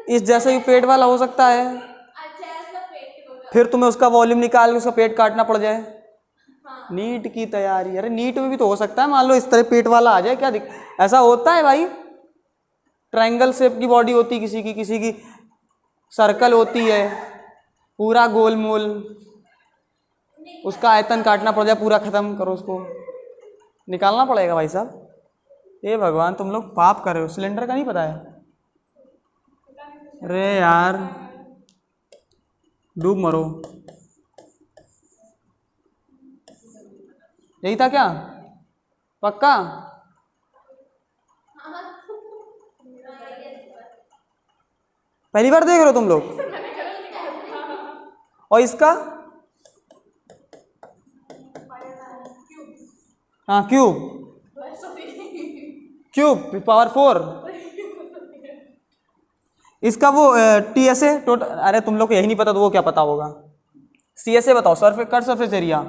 इस जैसे ही पेट वाला हो सकता है, फिर तुम्हें उसका वॉल्यूम निकाल के उसका पेट काटना पड़ जाए। नीट की तैयारी, अरे नीट में भी तो हो सकता है, मान लो इस तरह पेट वाला आ जाए, क्या ऐसा होता है भाई? ट्रायंगल शेप की बॉडी होती है किसी की सर्कल होती है, पूरा गोल मोल, उसका आयतन काटना पड़ जाए, पूरा खत्म करो, उसको निकालना पड़ेगा भाई साहब। ये भगवान तुम लोग पाप कर रहे हो। सिलेंडर का नहीं पता है? अरे यार डूब मरो। यही था क्या? पक्का? पहली बार देख रहे हो तुम लोग? और इसका? हाँ क्यूब, क्यूब पावर 4। इसका वो TSA टोटल, अरे तुम लोग को यही नहीं पता तो वो क्या पता होगा? CSA बताओ, सरफेस कट सरफेस एरिया।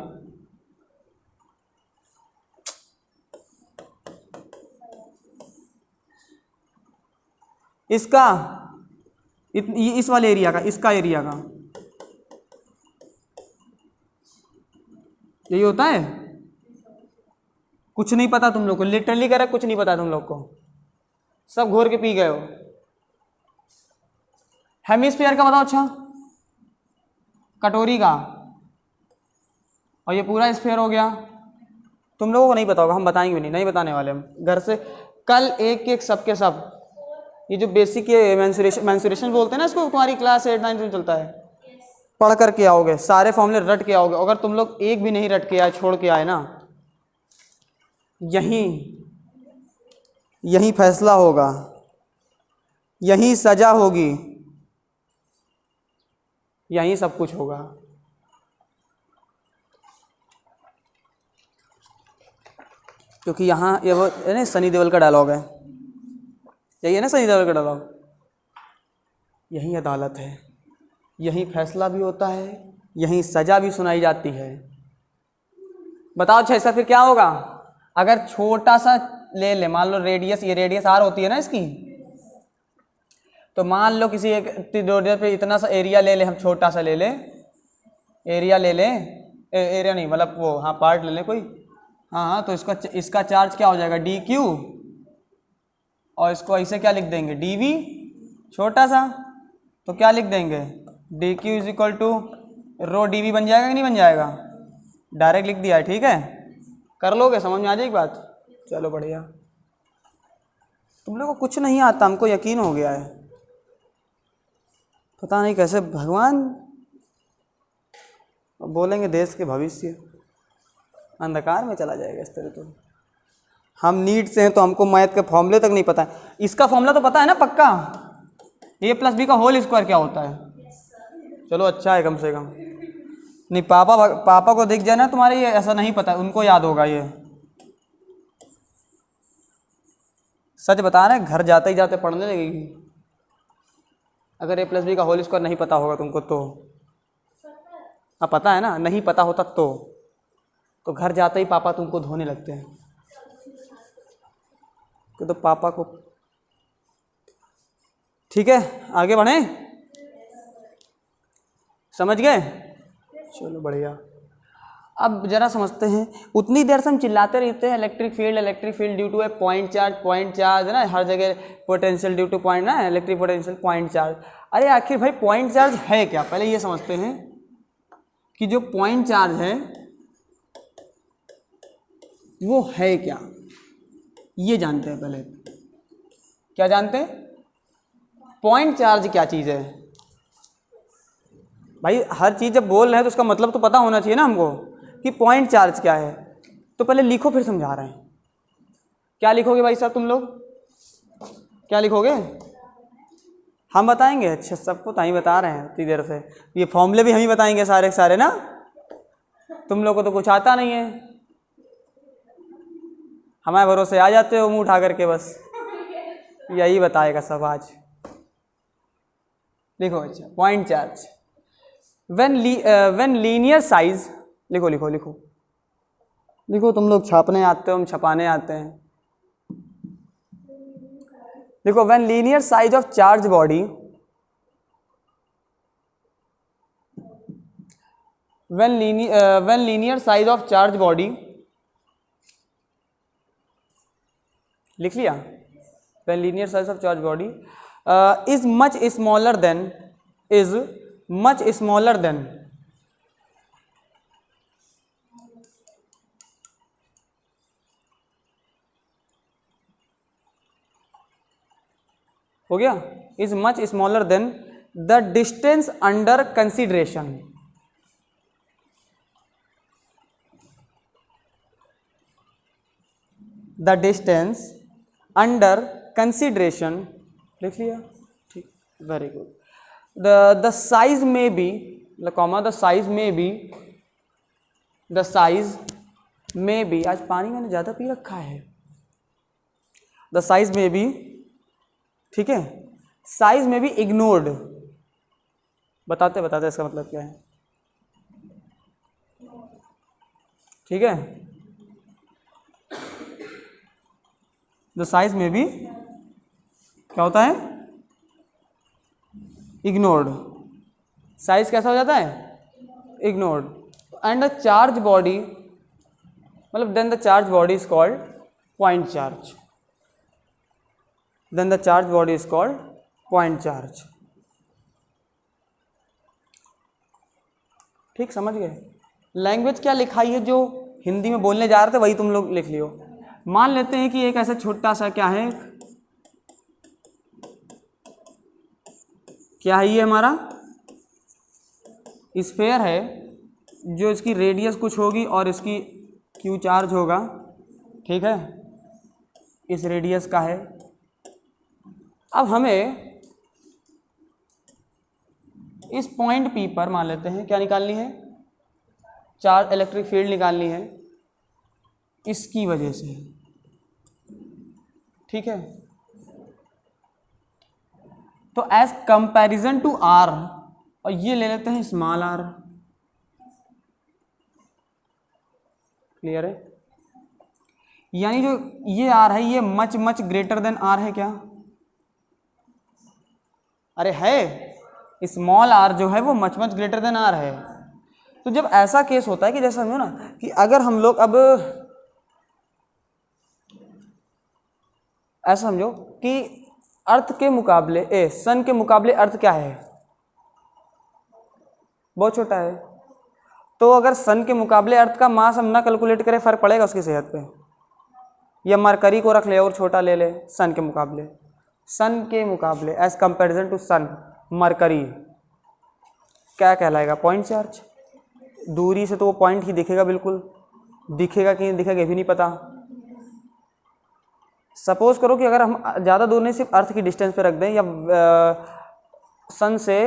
इसका इस वाले एरिया का, इसका एरिया का यही होता है। कुछ नहीं पता तुम लोग को, लिटरली कह रहा कुछ नहीं पता तुम लोग को, सब घोर के पी गए हो। हेमिस्फीयर का बताओ। अच्छा कटोरी का, और ये पूरा स्फीयर हो गया। तुम लोगों को नहीं पता होगा, हम बताएंगे भी नहीं, नहीं बताने वाले हम घर से। कल एक एक सबके सब ये जो बेसिक ये मेंसुरेशन बोलते हैं ना, इसको तुम्हारी क्लास 8 9 में चलता है, पढ़ करके आओगे, सारे फॉर्मूले रट के आओगे। अगर तुम लोग एक भी नहीं रट के आए, छोड़ के आए ना, यहीं फैसला होगा, यहीं सजा होगी, यहीं सब कुछ होगा। क्योंकि यहाँ ये वो है ना, सनी देओल का डायलॉग है, यही है ना सनी देओल का डायलॉग, यहीं अदालत है, यहीं फैसला भी होता है, यहीं सजा भी सुनाई जाती है। बताओ अच्छा इसका फिर क्या होगा? अगर छोटा सा ले ले, मान लो रेडियस, ये रेडियस R होती है ना इसकी, तो मान लो किसी एक रेडियस पे इतना सा एरिया ले ले, हम छोटा सा ले ले, एरिया ले ले, एरिया नहीं मतलब वो, हाँ पार्ट ले ले कोई, हाँ तो इसका चार्ज क्या हो जाएगा? DQ, और इसको ऐसे क्या लिख देंगे? DV, छोटा सा, तो क्या लिख देंगे? DQ is equal to rho DV बन जाएगा कि नहीं बन जाएगा? डायरेक्ट लिख दिया है, ठीक है, कर लोगे, समझ में आ जाएगी बात? चलो बढ़िया। तुम लोगों को कुछ नहीं आता, हमको यकीन हो गया है, पता नहीं कैसे भगवान बोलेंगे देश के भविष्य अंधकार में चला जाएगा इस तरह। तो हम नीट से हैं तो हमको मैथ के फॉर्मूले तक नहीं पता है। इसका फॉर्मूला तो पता है ना पक्का, A+B का होल स्क्वायर क्या होता है? चलो अच्छा है कम से कम। नहीं पापा को दिख जाए ना तुम्हारे ये ऐसा नहीं पता, उनको याद होगा ये। सच बता रहे, घर जाते ही जाते पढ़ने लगेगी अगर A+B का होल स्क्वायर नहीं पता होगा तुमको तो। अब पता है ना, नहीं पता होता तो घर जाते ही पापा तुमको धोने लगते हैं, तो पापा को। ठीक है आगे बढ़े, समझ गए? चलो बढ़िया। अब जरा समझते हैं। उतनी देर से हम चिल्लाते रहते हैं electric field due to a point charge है ना, हर जगह पोटेंशियल ड्यू टू पॉइंट ना, इलेक्ट्रिक पोटेंशियल पॉइंट चार्ज। अरे आखिर भाई पॉइंट चार्ज है क्या? पहले ये समझते हैं कि जो पॉइंट चार्ज है वो है क्या, ये जानते हैं पहले। क्या जानते हैं? पॉइंट चार्ज क्या चीज़ है भाई? हर चीज़ जब बोल रहे हैं तो उसका मतलब तो पता होना चाहिए ना हमको कि पॉइंट चार्ज क्या है। तो पहले लिखो फिर समझा रहे हैं। क्या लिखोगे भाई साहब तुम लोग? क्या लिखोगे? हम बताएंगे? अच्छा, सबको तो ही बता रहे हैं इतनी देर से। ये फॉर्मूले भी हम ही बताएंगे सारे के सारे ना। तुम लोग को तो कुछ आता नहीं है, हमारे भरोसे आ जाते हो मुंह उठा करके, बस यही बताएगा सब आज। लिखो अच्छा, point charge when linear size, लिखो लिखो लिखो लिखो, तुम लोग छापने आते हो, हम छपाने आते हैं। देखो, when linear size of charge body, when linear size of charge body, लिख लिया? when linear size of charge body is much smaller than हो गया, is much smaller than the distance under consideration, the distance under consideration, लिख लिया? ठीक, very good. the size may be, the size may be, आज पानी मैंने ज़्यादा P रखा है। the size may be, ठीक है, साइज में भी इग्नोर्ड, बताते बताते इसका मतलब क्या है, ठीक है। द साइज में भी क्या होता है? इग्नोर्ड। साइज कैसा हो जाता है? Ignored. And the charge body, मतलब then the charge body is called point charge, then the charge body is called point charge। ठीक, समझ गए? लैंग्वेज क्या लिखाई है जो हिंदी में बोलने जा रहे थे वही तुम लोग लिख लियो। मान लेते हैं कि एक ऐसा छोटा सा क्या है, क्या है ये हमारा स्फेयर है, जो इसकी रेडियस कुछ होगी और इसकी क्यू चार्ज होगा, ठीक है, इस रेडियस का है। अब हमें इस पॉइंट P पर मान लेते हैं क्या निकालनी है? चार्ज इलेक्ट्रिक फील्ड निकालनी है इसकी वजह से, ठीक है। तो एज कंपैरिजन टू R, और ये ले लेते हैं स्मॉल r, क्लियर है? यानी जो ये R है ये much much greater then R है क्या? अरे है, स्मॉल r जो है वो much much greater then r है। तो जब ऐसा केस होता है कि जैसा समझो ना कि अगर हम लोग अब ऐसा समझो कि अर्थ के मुकाबले सन के मुकाबले अर्थ क्या है? बहुत छोटा है। तो अगर सन के मुकाबले अर्थ का मास हम ना कैलकुलेट करें, फर्क पड़ेगा उसकी सेहत पे? या मरकरी को रख ले और छोटा ले ले सन के मुकाबले, as comparison to sun, Mercury क्या कहलाएगा? Point charge. दूरी से तो वो पॉइंट ही दिखेगा, बिल्कुल दिखेगा कि नहीं दिखेगा ये भी नहीं पता। सपोज करो कि अगर हम ज़्यादा दूर नहीं, सिर्फ अर्थ की डिस्टेंस पे रख दें, या सन से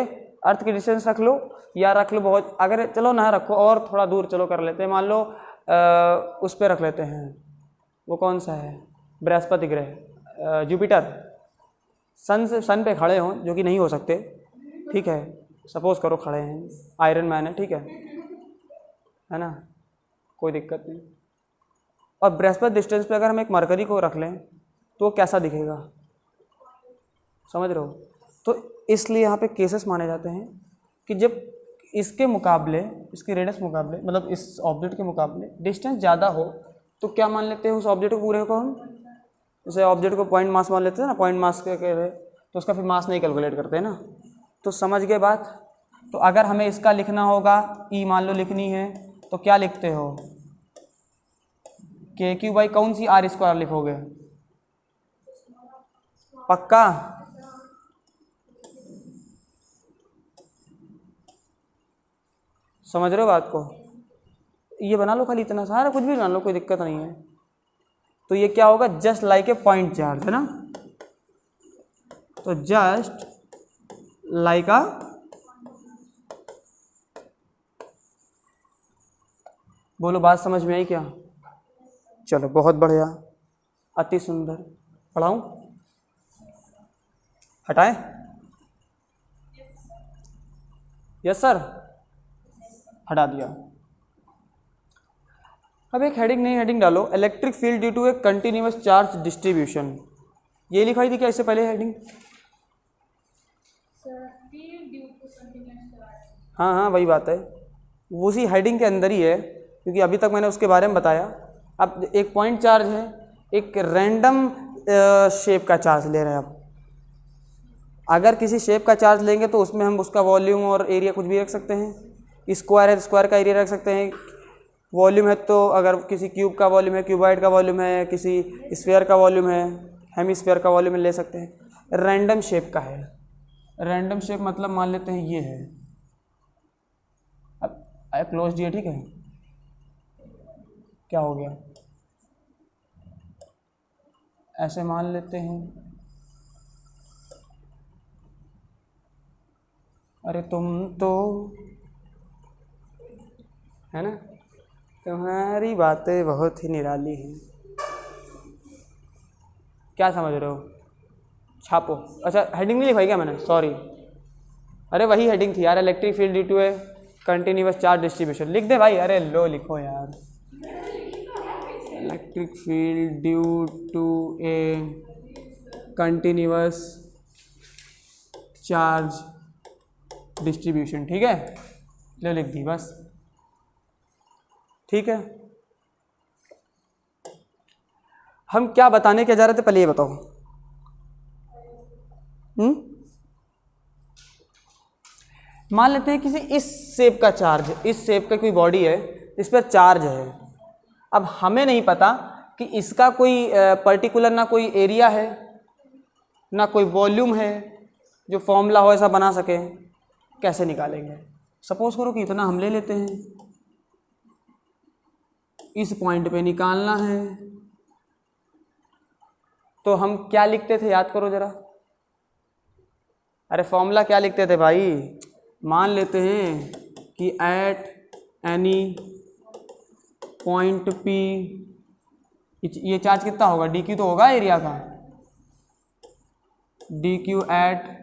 अर्थ की डिस्टेंस रख लो, या रख लो बहुत, अगर चलो ना रखो और थोड़ा दूर चलो कर लेते हैं, मान लो उस पर रख लेते हैं, वो कौन सा है, बृहस्पति ग्रह, जुपिटर। सन पे खड़े हों, जो कि नहीं हो सकते, ठीक है, सपोज करो खड़े हैं, आयरन मैन है, ठीक है ना, कोई दिक्कत नहीं। और बृहस्पति डिस्टेंस पे अगर हम एक मरकरी को रख लें तो कैसा दिखेगा? समझ रहे हो? तो इसलिए यहाँ पे केसेस माने जाते हैं कि जब इसके मुकाबले, इसके रेडियस मुकाबले, मतलब इस ऑब्जेक्ट के मुकाबले डिस्टेंस ज़्यादा हो, तो क्या मान लेते हैं उस ऑब्जेक्ट को पूरे को हम, जैसे ऑब्जेक्ट को पॉइंट मास मान लेते हैं ना, पॉइंट मास के तो उसका फिर मास नहीं कैलकुलेट करते हैं ना। तो समझ गए बात? तो अगर हमें इसका लिखना होगा, ई मान लो लिखनी है, तो क्या लिखते हो? के क्यू बाई कौन सी आर स्क्वायर लिखोगे? पक्का? समझ रहे हो बात को? ये बना लो खाली इतना सारा, कुछ भी बना लो, कोई दिक्कत नहीं है। तो ये क्या होगा, just like a point charge, है ना। तो जस्ट लाइक अ बोलो, बात समझ में आई क्या? चलो बहुत बढ़िया, अति सुंदर। पढ़ाऊं? हटाएं? यस सर, हटा दिया। अब एक हेडिंग, नई हेडिंग डालो, electric field due to a continuous charge distribution. ये लिखाई थी क्या इससे पहले हेडिंग? हाँ हाँ वही बात है, उसी हेडिंग के अंदर ही है, क्योंकि अभी तक मैंने उसके बारे में बताया। अब एक पॉइंट चार्ज है, एक रैंडम शेप का चार्ज ले रहे हैं। अब अगर किसी शेप का चार्ज लेंगे तो उसमें हम उसका वॉल्यूम और एरिया कुछ भी रख सकते हैं। स्क्वायर है, स्क्वायर का एरिया रख सकते हैं। वॉल्यूम है तो अगर किसी क्यूब का वॉल्यूम है, क्यूबॉइड का वॉल्यूम है, किसी स्फीयर का वॉल्यूम है, हेमिस्फीयर का वॉल्यूम ले सकते हैं। रैंडम शेप का है, रैंडम शेप मतलब मान लेते हैं ये है, अब क्लोज दिया, ठीक है। क्या हो गया, ऐसे मान लेते हैं। अरे तुम तो, है ना, तुम्हारी बातें बहुत ही निराली हैं। क्या समझ रहे हो? छापो। अच्छा हेडिंग नहीं लिखाई क्या मैंने, सॉरी। अरे वही हेडिंग थी यार, electric field due to a continuous charge distribution. लिख दे भाई, अरे लो लिखो यार, electric field due to a continuous charge distribution, ठीक है, लो लिख दी बस, ठीक है। हम क्या बताने क्या जा रहे थे पहले ये बताओ। मान लेते हैं किसी इस शेप का चार्ज, इस शेप का कोई बॉडी है, इस पर चार्ज है। अब हमें नहीं पता कि इसका कोई पर्टिकुलर ना कोई एरिया है ना कोई वॉल्यूम है जो फॉर्मूला हो ऐसा बना सके। कैसे निकालेंगे? सपोज करो कि इतना हम ले लेते हैं, इस पॉइंट पे निकालना है, तो हम क्या लिखते थे याद करो जरा। अरे फॉर्मूला क्या लिखते थे भाई? मान लेते हैं कि एट एनी पॉइंट पी, ये चार्ज कितना होगा, डी क्यू तो होगा एरिया का, डी क्यू एट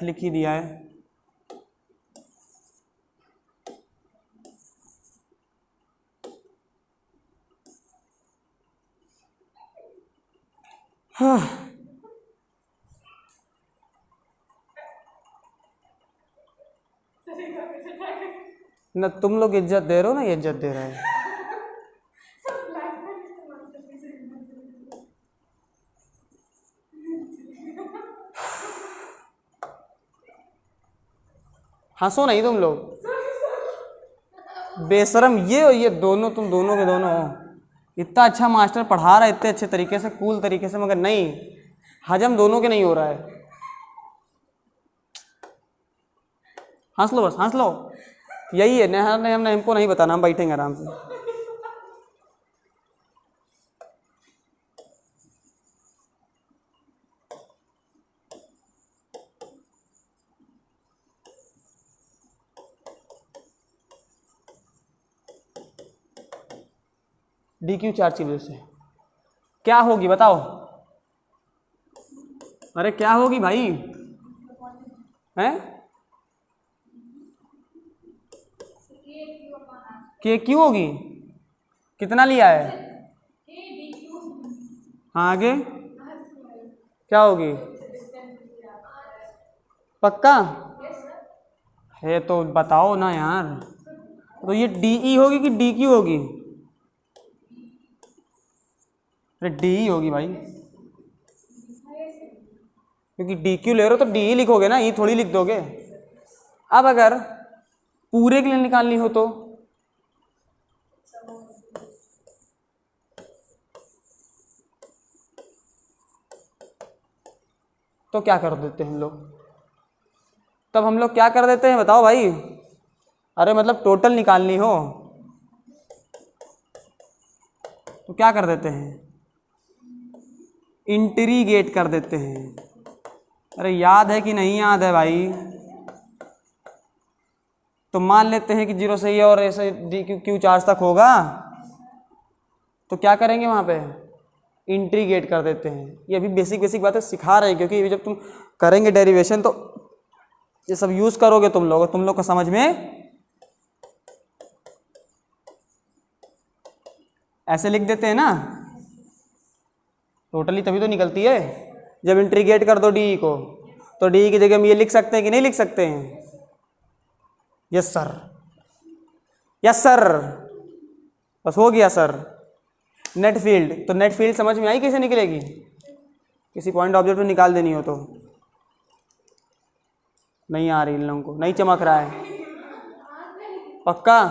लिख ही दिया है। हाँ ना, तुम लोग इज्जत दे रहे हो ना, ये इज्जत दे रहा है। हंसो नहीं तुम लोग, बेशरम ये और ये दोनों, तुम दोनों के दोनों हो। इतना अच्छा मास्टर पढ़ा रहा है, इतने अच्छे तरीके से, कूल तरीके से, मगर नहीं, हजम दोनों के नहीं हो रहा है। हंस लो बस, हंस लो, यही है। नहीं हमने, हमको नहीं बताना, हम बैठेंगे आराम से। डी क्यू चार्ज की वजह से क्या होगी बताओ? अरे क्या होगी भाई? हैं? के क्यू होगी? कितना लिया है? हाँ आगे क्या होगी? पक्का है तो बताओ ना यार। तो ये डी ई होगी कि डी क्यू होगी? अरे डी ई होगी भाई, क्योंकि डी क्यू ले रहे हो तो डी ई लिखोगे ना, ई थोड़ी लिख दोगे। अब अगर पूरे के लिए निकालनी हो तो क्या कर देते हैं हम लोग? तब हम लोग क्या कर देते हैं बताओ भाई? अरे मतलब टोटल निकालनी हो तो क्या कर देते हैं? इंटीग्रेट कर देते हैं। अरे याद है कि नहीं याद है भाई? तो मान लेते हैं कि 0 से ये और ऐसे डी क्यू चार्ज तक होगा, तो क्या करेंगे वहाँ पे? इंटीग्रेट कर देते हैं। ये अभी बेसिक बातें सिखा रहे हैं, क्योंकि जब तुम करेंगे डेरिवेशन तो ये सब यूज़ करोगे तुम लोग को समझ में ऐसे लिख देते हैं ना टोटली, तभी तो निकलती है। जब इंटीग्रेट कर दो डी को तो डी की जगह हम ये लिख सकते हैं कि नहीं लिख सकते हैं? यस सर, यस सर, बस हो गया सर। नेट फील्ड, तो नेट फील्ड समझ में आई कैसे निकलेगी? किसी पॉइंट ऑब्जेक्ट में निकाल देनी हो तो। नहीं आ रही इन लोगों को, नहीं चमक रहा है पक्का?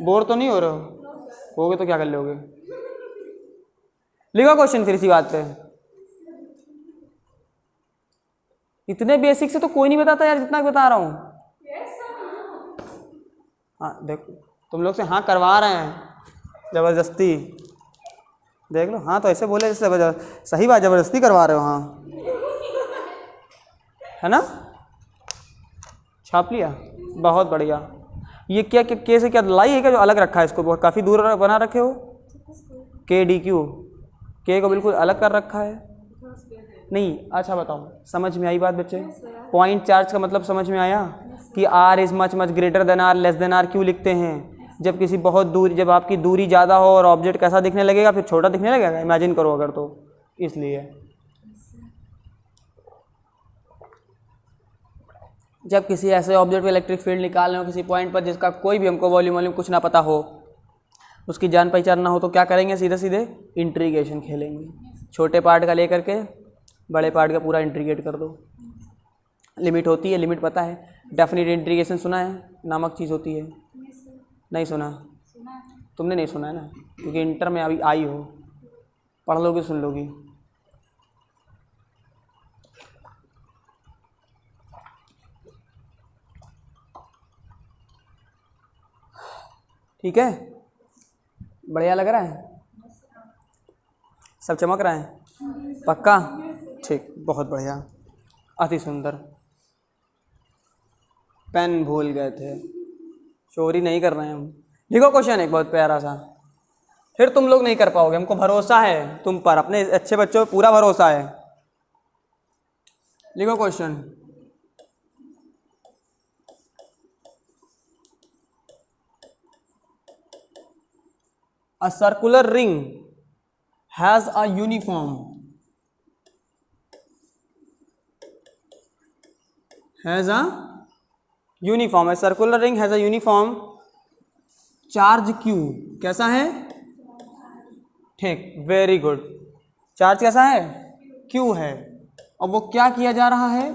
बोर तो नहीं हो रहे होगे तो क्या कर लोगे? लिखो क्वेश्चन फिर इसी बात पे। इतने बेसिक से तो कोई नहीं बताता यार जितना बता रहा हूँ। हाँ देखो तुम लोग से हाँ करवा रहे हैं ज़बरदस्ती, देख लो। हाँ तो ऐसे बोले जैसे सही बात, ज़बरदस्ती करवा रहे हो। हाँ है ना, छाप लिया, बहुत बढ़िया। ये क्या कैसे क्या लाई है क्या जो अलग रखा है इसको? काफ़ी दूर बना रखे हो। के डी क्यू, के को बिल्कुल अलग कर रखा है। नहीं अच्छा बताओ, समझ में आई बात बच्चे? पॉइंट चार्ज का मतलब समझ में आया कि R is much greater than R, less than R क्यों लिखते हैं? जब किसी बहुत दूर, जब आपकी दूरी ज़्यादा हो और ऑब्जेक्ट कैसा दिखने लगेगा? फिर छोटा दिखने लगेगा, इमेजिन करो अगर, तो इसलिए जब किसी ऐसे ऑब्जेक्ट को इलेक्ट्रिक फील्ड निकालना हो किसी पॉइंट पर जिसका कोई भी हमको वॉल्यूम कुछ ना पता हो, उसकी जान पहचान ना हो, तो क्या करेंगे? सीधे इंटीग्रेशन खेलेंगे। छोटे पार्ट का लेकर के बड़े पार्ट का पूरा इंटीग्रेट कर दो। लिमिट होती है, लिमिट पता है। डेफिनेट इंटीग्रेशन सुना है नामक चीज़ होती है? नहीं सुना? तुमने नहीं सुना है ना, क्योंकि इंटर में अभी आई हो, पढ़ लोगी सुन लोगी। ठीक है, बढ़िया लग रहा है? सब चमक रहा है पक्का? ठीक, बहुत बढ़िया, अति सुंदर। पेन भूल गए थे, चोरी नहीं कर रहे हैं हम। लिखो क्वेश्चन एक बहुत प्यारा सा, फिर तुम लोग नहीं कर पाओगे, हमको भरोसा है तुम पर, अपने अच्छे बच्चों पर पूरा भरोसा है। लिखो question. A circular ring has a uniform A circular ring has a uniform charge Q। कैसा है? ठीक, वेरी गुड। चार्ज कैसा है? Q है। और वो क्या किया जा रहा है?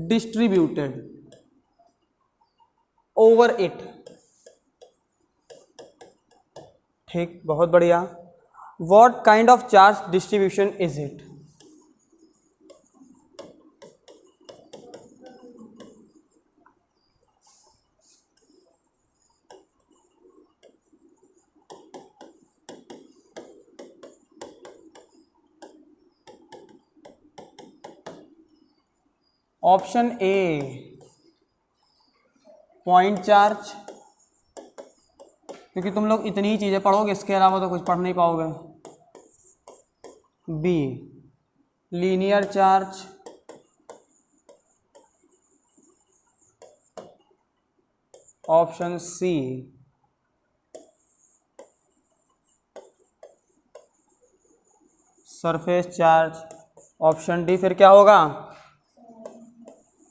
Distributed over it. ठीक, बहुत बढ़िया। What kind of charge distribution is it? Option A point charge, क्योंकि तुम लोग इतनी ही चीज़ें पढ़ोगे, इसके अलावा तो कुछ पढ़ नहीं पाओगे। B linear charge, option C surface charge, option D फिर क्या होगा?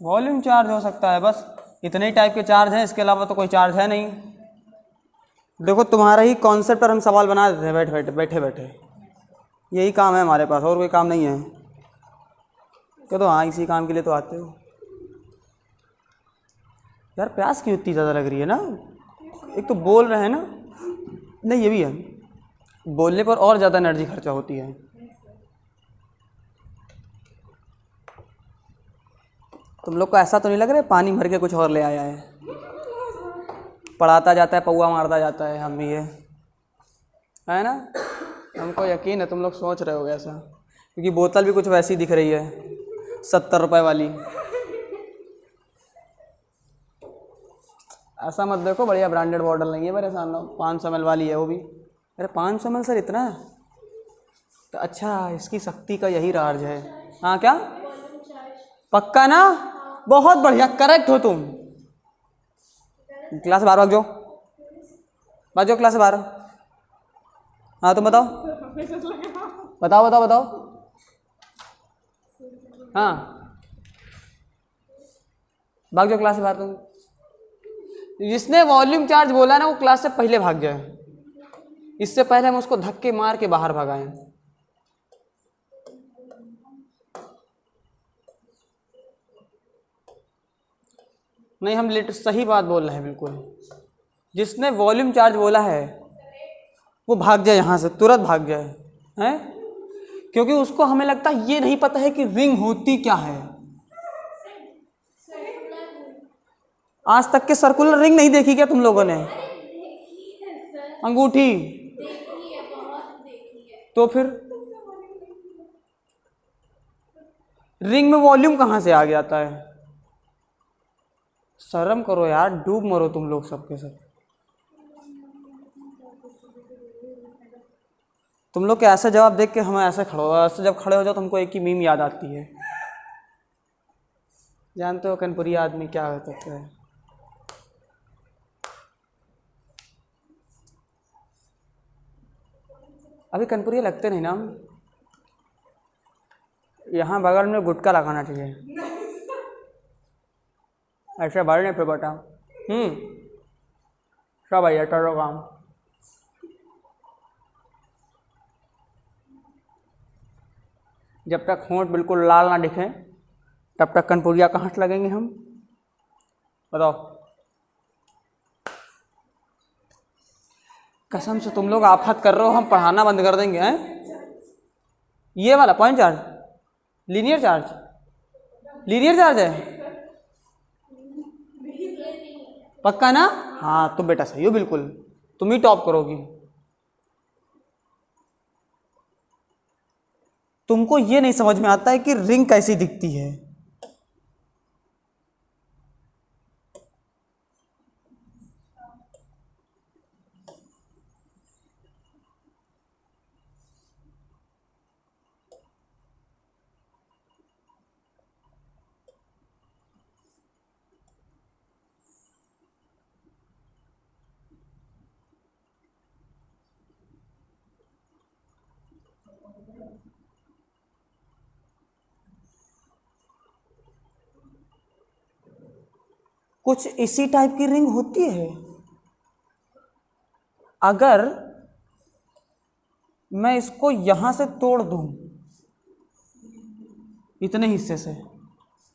वॉल्यूम चार्ज हो सकता है। बस इतने ही टाइप के चार्ज हैं, इसके अलावा तो कोई चार्ज है नहीं। देखो तुम्हारा ही कॉन्सेप्ट पर हम सवाल बना देते हैं बैठे बैठे, यही काम है हमारे पास, और कोई काम नहीं है। क्या तो हाँ, इसी काम के लिए तो आते हो यार। प्यास क्यों इतनी ज़्यादा लग रही है ना? एक तो बोल रहे हैं ना, नहीं ये भी है, बोलने पर और ज़्यादा एनर्जी खर्चा होती है। तुम लोग को ऐसा तो नहीं लग रहा है पानी भर के कुछ और ले आया है? पढ़ाता जाता है, पौआ मारता जाता है, हम भी ये है ना। हमको यकीन है तुम लोग सोच रहे हो ऐसा, क्योंकि बोतल भी कुछ वैसी दिख रही है, 70 रुपए वाली। ऐसा मत देखो, बढ़िया ब्रांडेड बॉटल नहीं है मेरे सामने, 500 ml वाली है वो भी। अरे 500 ml सर, इतना? तो अच्छा, इसकी शक्ति का यही राज है। हाँ क्या पक्का ना? बहुत बढ़िया, करेक्ट हो तुम। क्लास से बाहर भाग जाओ, भाग जाओ क्लास से बाहर। हाँ तुम बताओ बताओ बताओ बताओ। हाँ भाग जाओ क्लास से बाहर। तुम जिसने वॉल्यूम चार्ज बोला ना वो क्लास से पहले भाग जाए, इससे पहले हम उसको धक्के मार के बाहर भगाएं। नहीं, हम सही बात बोल रहे हैं बिल्कुल। जिसने वॉल्यूम चार्ज बोला है वो भाग जाए यहाँ से, तुरंत भाग जाए हैं, क्योंकि उसको हमें लगता है ये नहीं पता है कि रिंग होती क्या है। आज तक के सर्कुलर रिंग नहीं देखी क्या तुम लोगों ने? अंगूठी तो फिर रिंग में वॉल्यूम कहाँ से आ जाता है? शर्म करो यार, डूब मरो तुम लोग सबके सब। तुम लोग के ऐसा जवाब देख के हमें ऐसे ऐसे जब खड़े हो जाओ तुमको एक ही मीम याद आती है। जानते हो कनपुरी आदमी क्या हो सकता है? अभी कनपुरी लगते नहीं ना हम। यहाँ बगल में गुटका लगाना चाहिए, ऐसे भर नहीं फिर बेटा। सब भैया करो काम। जब तक होंठ बिल्कुल लाल ना दिखे तब तक कनपुरिया कहाँ से लगेंगे हम? बताओ। कसम से तुम लोग आफत कर रहे हो, हम पढ़ाना बंद कर देंगे हैं? ये वाला point charge, linear charge, linear charge है पक्का ना? हाँ तुम बेटा सही हो बिल्कुल, तुम ही टॉप करोगी। तुमको ये नहीं समझ में आता है कि रिंग कैसी दिखती है। कुछ इसी टाइप की रिंग होती है। अगर मैं इसको यहां से तोड़ दूं इतने हिस्से से,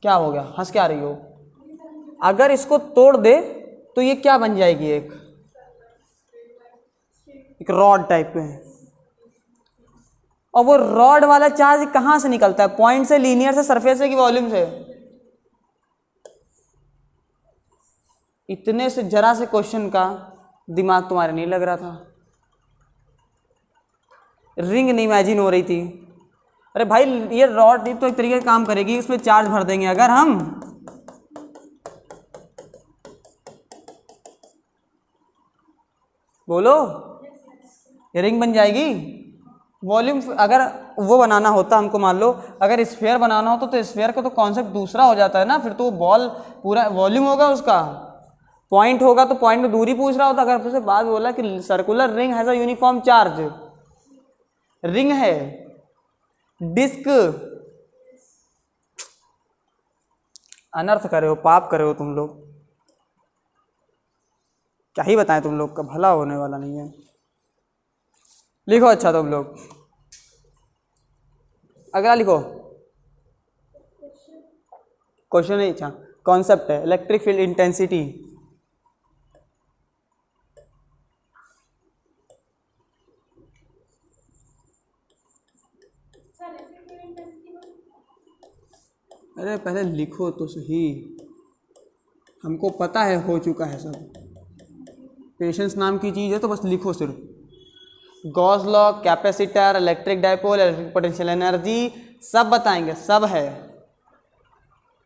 क्या हो गया? हंस क्या रही हो? अगर इसको तोड़ दे तो ये क्या बन जाएगी? एक रॉड टाइप में। और वो रॉड वाला चार्ज कहां से निकलता है? पॉइंट से, लीनियर से, सरफेस से, कि वॉल्यूम से? इतने से जरा से क्वेश्चन का दिमाग तुम्हारे नहीं लग रहा था? रिंग नहीं इमेजिन हो रही थी? अरे भाई ये रॉड टिप तो एक तरीके से काम करेगी, इसमें चार्ज भर देंगे अगर हम, बोलो, ये रिंग बन जाएगी। वॉल्यूम अगर वो बनाना होता हमको, मान लो अगर स्फीयर बनाना हो तो स्फीयर का तो कॉन्सेप्ट दूसरा हो जाता है ना, फिर तो बॉल पूरा वॉल्यूम होगा उसका, पॉइंट होगा तो पॉइंट में दूरी पूछ रहा होता। अगर उससे बात बोला कि circular ring has a uniform charge, ring है, डिस्क, अनर्थ करे हो, पाप करे हो तुम लोग। क्या ही बताएं, तुम लोग का भला होने वाला नहीं है। लिखो अच्छा तुम लोग, अगला लिखो। क्वेश्चन नहीं, अच्छा कॉन्सेप्ट है इलेक्ट्रिक फील्ड इंटेंसिटी। अरे पहले लिखो तो सही, हमको पता है हो चुका है सब। पेशेंस नाम की चीज़ है तो बस लिखो सिर्फ। Gauss law, capacitor, electric dipole, electric potential energy सब बताएंगे, सब है।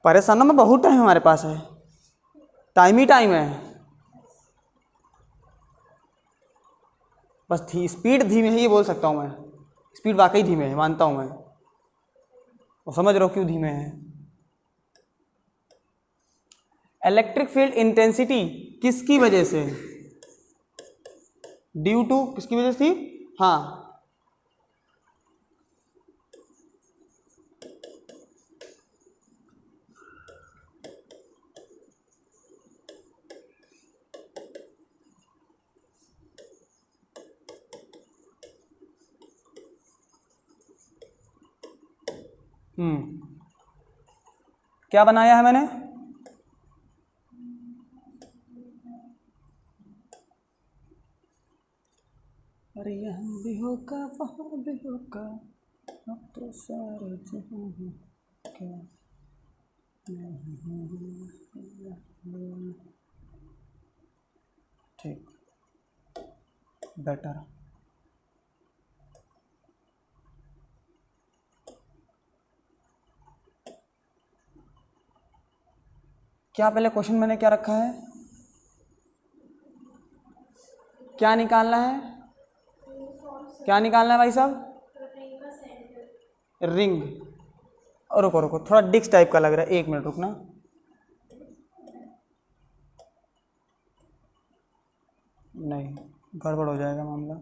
परेशान में बहुत टाइम हमारे पास है, टाइम ही टाइम है। बस स्पीड धीमे है ये बोल सकता हूँ मैं, स्पीड वाकई धीमे है मानता हूँ मैं, और समझ रहे हो क्यों धीमे है। इलेक्ट्रिक फील्ड इंटेंसिटी किसकी वजह से, ड्यू टू किसकी वजह से थी, हाँ क्या बनाया है मैंने, अरे यहाँ भी होगा वहाँ भी होगा, अब तो सारे जहाँ हैं, क्या ठीक बेटर। क्या पहले क्वेश्चन मैंने क्या रखा है, क्या निकालना है, क्या निकालना है भाई साहब, रिंग। और रुको रुको, थोड़ा डिस्क टाइप का लग रहा है, 1 मिनट रुकना। नहीं, गड़बड़ हो जाएगा मामला।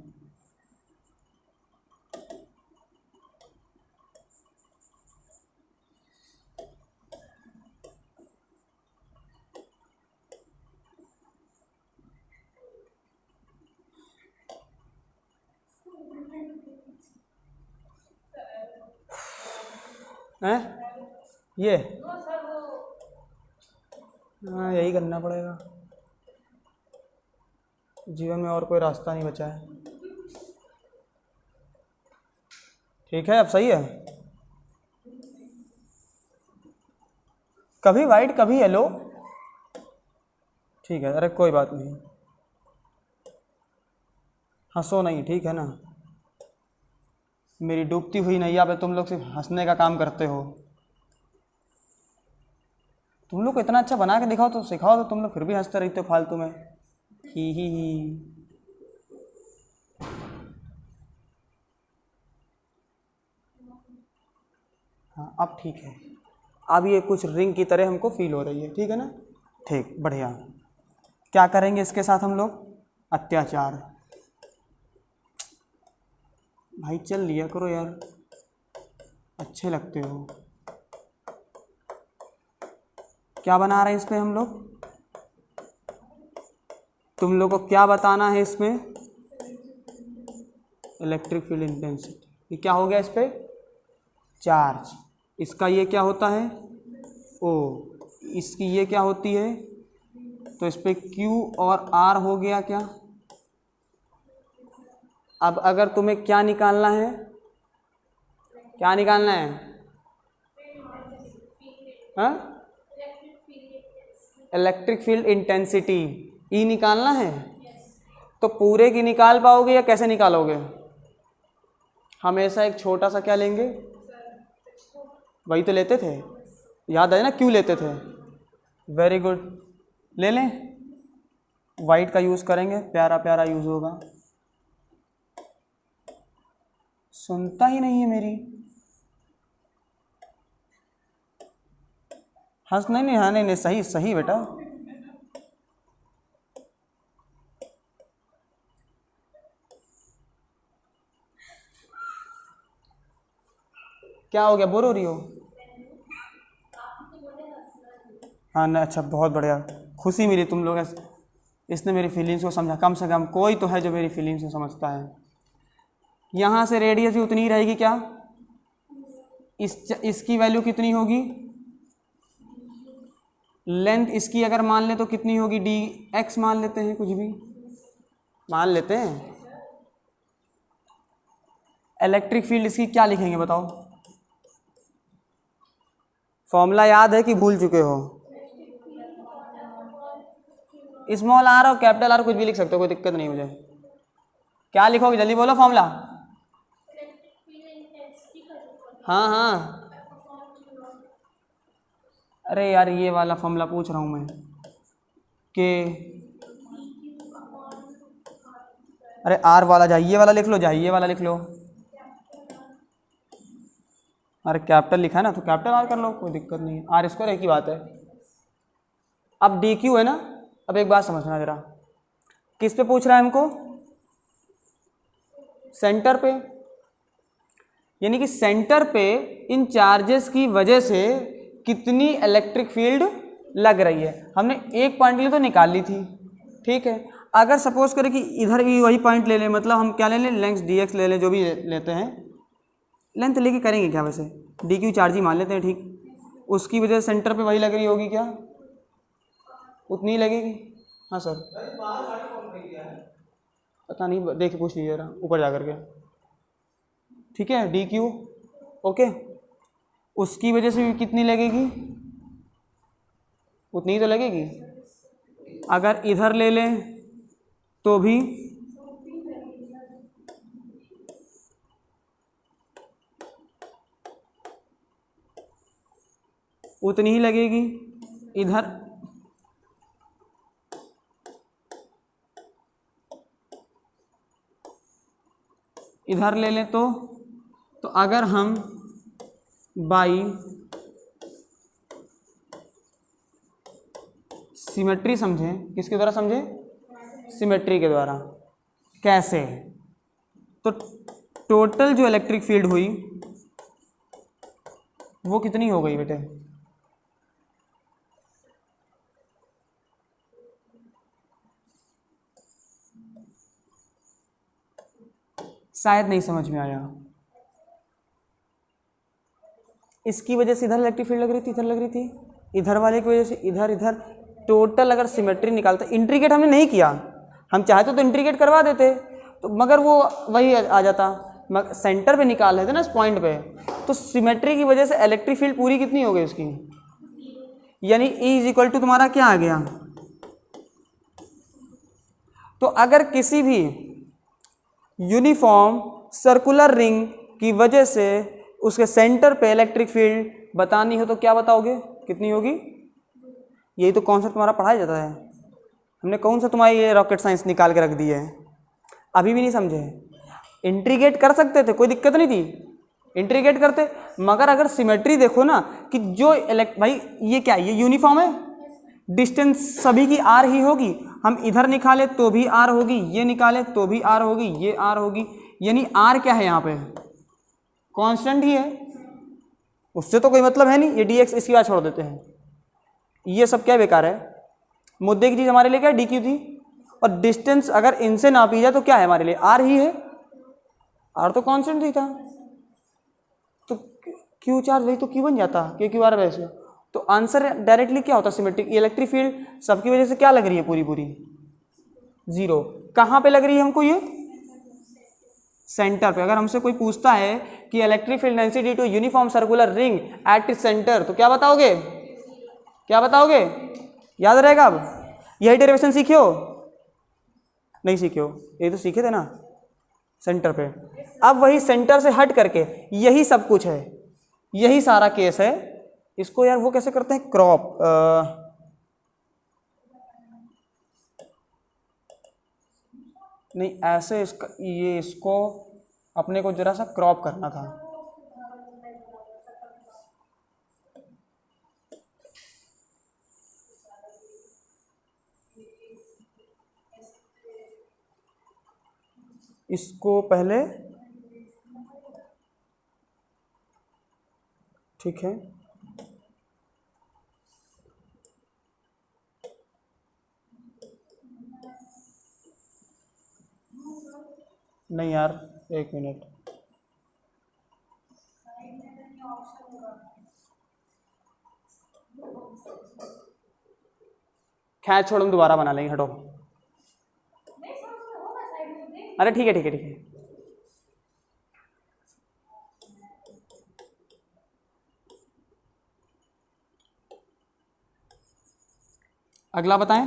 हैं ये, हाँ यही करना पड़ेगा, जीवन में और कोई रास्ता नहीं बचा है। ठीक है अब सही है, कभी वाइट कभी येलो, ठीक है, अरे कोई बात नहीं, हंसो नहीं, ठीक है ना। मेरी डूबती हुई नैया पे तुम लोग सिर्फ हंसने का काम करते हो। तुम लोग को इतना अच्छा बना के दिखाओ तो सिखाओ तो तुम लोग फिर भी हंसते रहते हो फालतू में, ही। हाँ अब ठीक है, अब ये कुछ रिंग की तरह हमको फील हो रही है, ठीक है ना, ठीक बढ़िया। क्या करेंगे इसके साथ हम लोग, अत्याचार। भाई चल लिया करो यार, अच्छे लगते हो। क्या बना रहे हैं इस पे हम लोग, तुम लोग को क्या बताना है इसमें, इलेक्ट्रिक फील्ड इंटेंसिटी। ये क्या हो गया इस पे, चार्ज, इसका ये क्या होता है, ओ, इसकी ये क्या होती है, तो इस पे Q और R हो गया क्या। अब अगर तुम्हें क्या निकालना है, क्या निकालना है, हाँ, इलेक्ट्रिक फील्ड इंटेंसिटी, ई निकालना है। तो पूरे की निकाल पाओगे या कैसे निकालोगे, हमेशा एक छोटा सा क्या लेंगे, वही तो लेते थे, याद है ना क्यों लेते थे, वेरी गुड, ले लें, वाइट का यूज़ करेंगे, प्यारा प्यारा यूज़ होगा। सुनता ही नहीं है मेरी, हंस नहीं नहीं, हाँ नहीं नहीं, सही सही बेटा, क्या हो गया, बोर हो रही हो, हाँ ना, अच्छा बहुत बढ़िया, खुशी मिली तुम लोग, इसने मेरी फीलिंग्स को समझा, कम से कम कोई तो है जो मेरी फीलिंग्स को समझता है। यहाँ से रेडियस भी उतनी ही रहेगी क्या, इसकी वैल्यू कितनी होगी, लेंथ इसकी अगर मान ले तो कितनी होगी, डी एक्स मान लेते हैं, कुछ भी मान लेते हैं। इलेक्ट्रिक फील्ड इसकी क्या लिखेंगे बताओ, फॉर्मूला याद है कि भूल चुके हो? स्मॉल आर और कैपिटल आर कुछ भी लिख सकते हो, कोई दिक्कत नहीं मुझे। क्या लिखोगे जल्दी बोलो फॉर्मूला। हाँ हाँ, अरे यार ये वाला फॉर्मूला पूछ रहा हूँ मैं कि अरे आर वाला जाइए वाला लिख लो, जाइए वाला लिख लो। अरे कैपिटल लिखा है ना तो कैपिटल आर कर लो, कोई दिक्कत नहीं है। आर स्क्वायर एक ही बात है। अब डी क्यू है ना, अब एक बात समझना जरा, किस पे पूछ रहा है हमको? सेंटर पे। यानी कि सेंटर पे इन चार्जेस की वजह से कितनी इलेक्ट्रिक फील्ड लग रही है, हमने एक पॉइंट के लिए तो निकाल ली थी, ठीक है। अगर सपोज करें कि इधर भी वही पॉइंट ले लें, मतलब हम क्या ले लें, लेंथ डी एक्स ले लें, जो भी लेते हैं, लेंथ लेके करेंगे क्या वैसे, डी क्यू चार्ज ही मान लेते हैं, ठीक। उसकी वजह से सेंटर पे वही लग रही होगी, क्या उतनी ही लगेगी? हाँ सर, पता नहीं, देख के पूछ लीजिए जरा ऊपर जा करके, ठीक है। डी क्यू ओके, उसकी वजह से भी कितनी लगेगी, उतनी ही तो लगेगी। अगर इधर ले लें तो भी उतनी ही लगेगी। इधर ले लें तो अगर हम बाई सिमेट्री समझें, किसके द्वारा समझें, सिमेट्री के द्वारा। कैसे? तो टोटल जो इलेक्ट्रिक फील्ड हुई वो कितनी हो गई बेटे? शायद नहीं समझ में आया। इसकी वजह से इधर इलेक्ट्रिक फील्ड लग रही थी, इधर लग रही थी, इधर वाले की वजह से इधर, इधर टोटल अगर सिमेट्री निकालते, इंट्रीगेट हमने नहीं किया, हम चाहते तो इंट्रीगेट करवा देते तो, मगर वो वही आ जाता, मगर सेंटर पे निकाल लेते ना इस पॉइंट पे, तो सिमेट्री की वजह से इलेक्ट्रिक फील्ड पूरी कितनी हो गई उसकी, यानी E इज इक्वल टू तुम्हारा क्या आ गया। तो अगर किसी भी यूनिफॉर्म सर्कुलर रिंग की वजह से उसके सेंटर पे इलेक्ट्रिक फील्ड बतानी हो तो क्या बताओगे, कितनी होगी? यही तो कॉन्सेप्ट तुम्हारा पढ़ाया जाता है, हमने कौन सा तुम्हारी ये रॉकेट साइंस निकाल के रख दी है, अभी भी नहीं समझे? इंट्रीगेट कर सकते थे, कोई दिक्कत नहीं थी, इंट्रीगेट करते, मगर अगर सिमेट्री देखो ना कि जो भाई ये क्या है, ये यूनिफॉर्म है, डिस्टेंस सभी की आर ही होगी, हम इधर निकाले तो भी आर होगी, ये निकाले तो भी आर होगी, ये आर होगी, यानी आर क्या है यहाँ पे, कांस्टेंट ही है, उससे तो कोई मतलब है नहीं, ये डी एक्स इसकी बात छोड़ देते हैं, ये सब क्या बेकार है। मुद्दे की चीज़ हमारे लिए क्या डी क्यू थी, और डिस्टेंस अगर इनसे नापी जाए तो क्या है हमारे लिए, आर ही है, आर तो कांस्टेंट ही था, तो क्यू चार्ज वही तो क्यू बन जाता, के क्यू आर वैसे, तो आंसर डायरेक्टली क्या होता, सिमेट्रिक। इलेक्ट्रिक फील्ड सबकी वजह से क्या लग रही है, पूरी पूरी जीरो। कहाँ पे लग रही है हमको, ये सेंटर पे। अगर हमसे कोई पूछता है कि electric field density to uniform circular ring at its centre, तो क्या बताओगे, क्या बताओगे? याद रहेगा? अब यही डेरिवेशन सीखे हो, नहीं सीखे हो, ये तो सीखे थे ना सेंटर पे। अब वही सेंटर से हट करके यही सब कुछ है, यही सारा केस है। इसको यार वो कैसे करते हैं, क्रॉप, नहीं ऐसे इसका, ये इसको अपने को जरा सा क्रॉप करना था, इसको पहले, ठीक है, नहीं यार एक मिनट, खैर छोड़, हम दोबारा बना लेंगे, हटो। अरे ठीक है ठीक है ठीक है, अगला बताएं।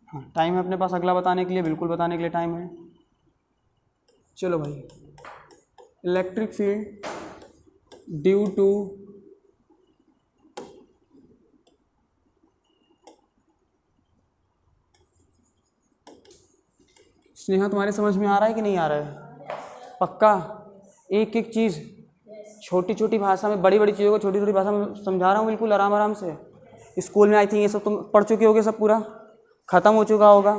हाँ टाइम है अपने पास अगला बताने के लिए, बिल्कुल बताने के लिए टाइम है। चलो भाई, electric field due to Sneha, तुम्हारे समझ में आ रहा है कि नहीं आ रहा है? पक्का? एक एक चीज़ छोटी छोटी भाषा में, बड़ी बड़ी चीज़ों को छोटी छोटी भाषा में समझा रहा हूँ, बिल्कुल आराम आराम से। स्कूल में आई थिंक ये सब तुम पढ़ चुके होगे, सब पूरा ख़त्म हो चुका होगा,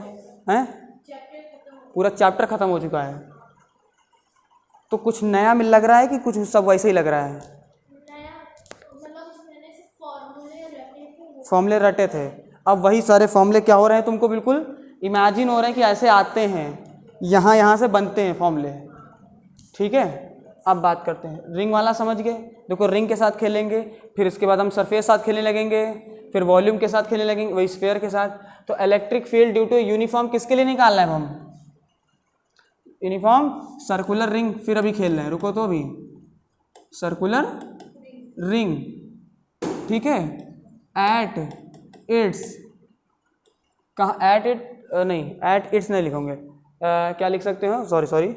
हैं? पूरा चैप्टर ख़त्म हो चुका है। तो कुछ नया मिल लग रहा है कि कुछ सब वैसे ही लग रहा है? फॉर्मूले रटे थे, अब वही सारे फॉर्मूले क्या हो रहे हैं तुमको बिल्कुल इमेजिन हो रहे हैं कि ऐसे आते हैं, यहाँ से बनते हैं फॉर्मूले। ठीक है, अब बात करते हैं रिंग वाला, समझ गए? देखो रिंग के साथ खेलेंगे, फिर इसके बाद हम सरफेस साथ खेलने लगेंगे, फिर वॉल्यूम के साथ खेलने लगेंगे, वही स्फीयर के साथ। तो electric field due to uniform किसके लिए निकालना है हम? Uniform circular ring. फिर अभी खेल रहे हैं, रुको तो अभी, सर्कुलर रिंग, ठीक है, एट इट्स, कहाँ एट इट नहीं, एट इट्स नहीं लिखोगे, क्या लिख सकते हो, sorry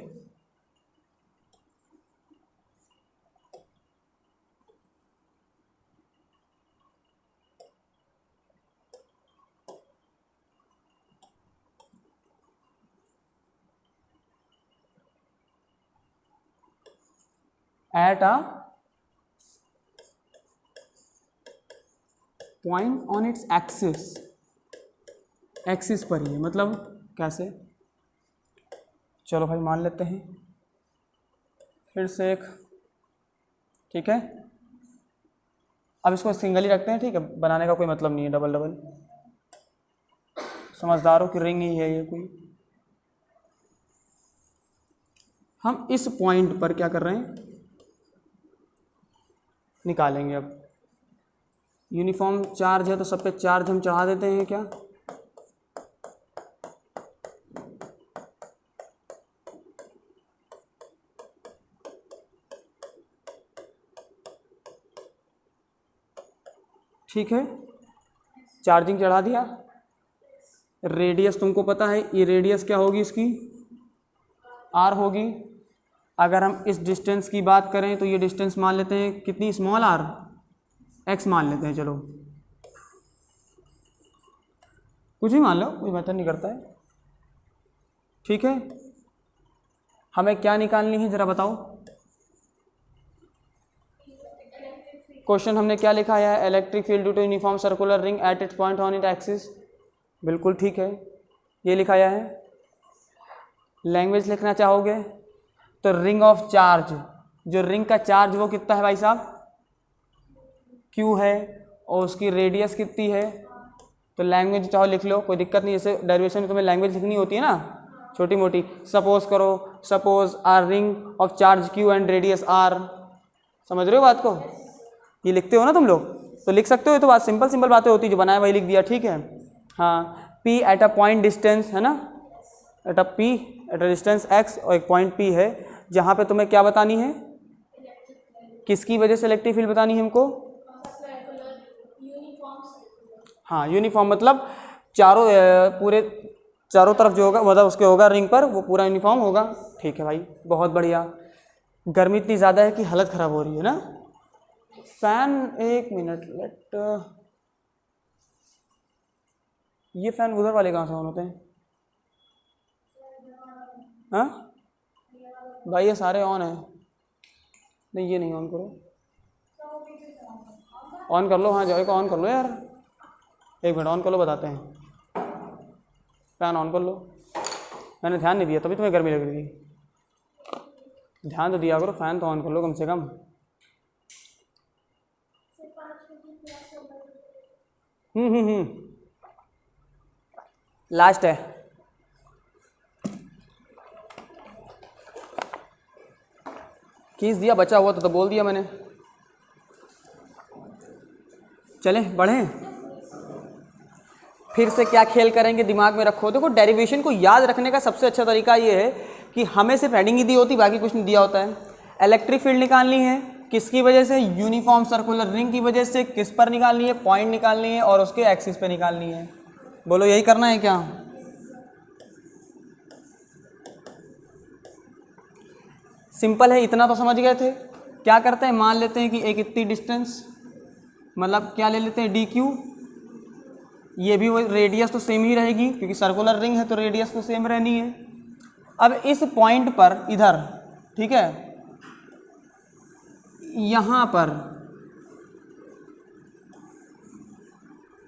at a point on its axis, axis पर ही है, मतलब कैसे? चलो भाई मान लेते हैं फिर से एक, ठीक है। अब इसको सिंगल ही रखते हैं, ठीक है, बनाने का कोई मतलब नहीं है डबल डबल। समझदार हो कि रिंग ही है ये कोई। हम इस पॉइंट पर क्या कर रहे हैं, निकालेंगे। अब यूनिफॉर्म चार्ज है तो सब पे चार्ज हम चढ़ा देते हैं क्या? ठीक है, चार्जिंग चढ़ा दिया। रेडियस तुमको पता है, ये रेडियस क्या होगी इसकी? आर होगी। अगर हम इस डिस्टेंस की बात करें तो ये डिस्टेंस मान लेते हैं कितनी, स्मॉल आर, एक्स मान लेते हैं। चलो कुछ भी मान लो, कोई मैटर नहीं करता है, ठीक है। हमें क्या निकालनी है ज़रा बताओ। क्वेश्चन हमने क्या लिखा है, electric field due to uniform circular ring at its point on it axis, बिल्कुल ठीक है, ये लिखाया है। लैंग्वेज लिखना चाहोगे तो रिंग ऑफ चार्ज, जो रिंग का चार्ज वो कितना है भाई साहब, क्यू है, और उसकी रेडियस कितनी है। तो लैंग्वेज चाहो लिख लो, कोई दिक्कत नहीं। जैसे डेरिवेशन में तुम्हें लैंग्वेज लिखनी होती है ना छोटी मोटी, सपोज करो, suppose R ring of charge Q and radius R, समझ रहे हो बात को? ये लिखते हो ना तुम लोग, तो लिख सकते हो। तो बात सिंपल बातें होती है, जो बनाया वही लिख दिया, ठीक है। हाँ, P at a point distance है ना, at a P at a distance x, और एक पॉइंट P है जहाँ पे तुम्हें क्या बतानी है, किसकी वजह से इलेक्ट्रिक फील्ड बतानी है हमको? हाँ, यूनिफॉर्म मतलब चारों पूरे चारों तरफ जो होगा, मतलब उसके होगा रिंग पर, वो पूरा यूनिफॉर्म होगा। ठीक है भाई, बहुत बढ़िया। गर्मी इतनी ज़्यादा है कि हालत ख़राब हो रही है ना। फैन, एक मिनट, ये फैन उधर वाले कहाँ से ऑन होते हैं? हाँ भाई, ये सारे ऑन है। नहीं, ये नहीं ऑन करो, ऑन कर लो। हाँ जाओ, ऑन कर लो यार, एक मिनट ऑन कर लो, बताते हैं। फैन ऑन कर लो, मैंने ध्यान नहीं दिया तभी तुम्हें गर्मी लग रही थी। ध्यान तो दिया करो, फैन तो ऑन कर लो कम से कम। लास्ट है, खींच दिया, बचा हुआ तो बोल दिया मैंने। चलें बढ़ें, फिर से क्या खेल करेंगे दिमाग में रखो। देखो, डेरिवेशन को याद रखने का सबसे अच्छा तरीका ये है कि हमें सिर्फ हेडिंग ही दी होती, बाकी कुछ नहीं दिया होता है। इलेक्ट्रिक फील्ड निकालनी है किसकी वजह से? यूनिफॉर्म सर्कुलर रिंग की वजह से। किस पर निकालनी है? पॉइंट निकालनी है और उसके एक्सिस पे निकालनी है। बोलो यही करना है क्या? सिंपल है, इतना तो समझ गए थे। क्या करते हैं, मान लेते हैं कि एक इतनी डिस्टेंस, मतलब क्या ले लेते हैं, डी क्यू। ये भी वही रेडियस तो सेम ही रहेगी क्योंकि सर्कुलर रिंग है तो रेडियस तो सेम रहनी है। अब इस पॉइंट पर इधर, ठीक है, यहाँ पर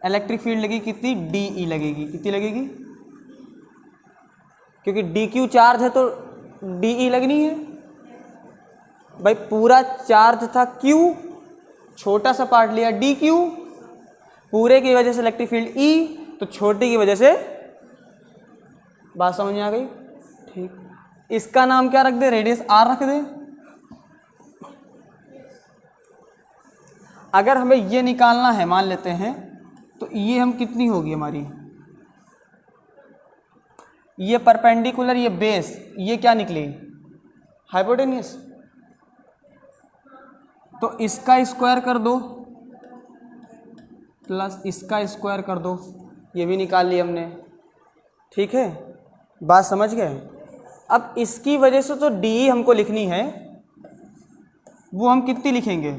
इलेक्ट्रिक फील्ड लगेगी कितनी? डी ई लगेगी। कितनी लगेगी? क्योंकि डी क्यू चार्ज है तो डी ई लगनी है। भाई पूरा चार्ज था क्यू, छोटा सा पार्ट लिया डी क्यू, पूरे की वजह से इलेक्ट्रिक फील्ड ई, तो छोटी की वजह से। बात समझ में आ गई? ठीक। इसका नाम क्या रख दे? रेडियस आर रख दे। अगर हमें ये निकालना है, मान लेते हैं, तो ये हम कितनी होगी हमारी? ये परपेंडिकुलर, ये बेस, ये क्या निकली? हाइपोटेन्यूस। तो इसका स्क्वायर कर दो प्लस इसका स्क्वायर कर दो, ये भी निकाल लिया हमने। ठीक है, बात समझ गए? अब इसकी वजह से तो डी हमको लिखनी है, वो हम कितनी लिखेंगे?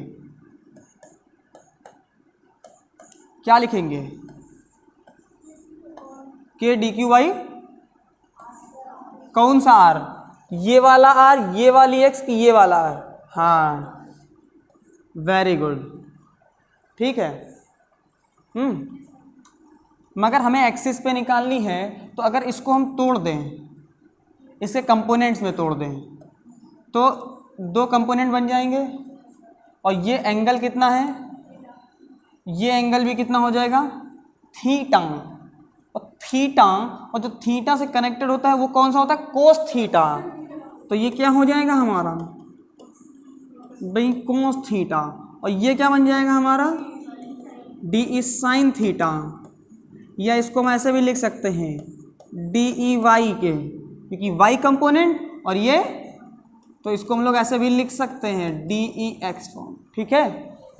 क्या लिखेंगे? के डी क्यू बाई कौन सा आर? ये वाला आर, ये वाली एक्स की ये वाला आर? हाँ, वेरी गुड। ठीक है। मगर हमें एक्सिस पे निकालनी है, तो अगर इसको हम तोड़ दें, इसे कंपोनेंट्स में तोड़ दें, तो दो कंपोनेंट बन जाएंगे। और ये एंगल कितना है? ये एंगल भी कितना हो जाएगा? थीटा। और थीटा, और जो थीटा से कनेक्टेड होता है वो कौन सा होता है? Cos theta. तो ये क्या हो जाएगा हमारा भाई? Cos theta. और ये क्या बन जाएगा हमारा? D E sine theta. या इसको हम ऐसे भी लिख सकते हैं, डी ई वाई के, क्योंकि वाई कंपोनेंट और ये, तो इसको हम लोग ऐसे भी लिख सकते हैं, डी ई एक्स फॉर्म। ठीक है,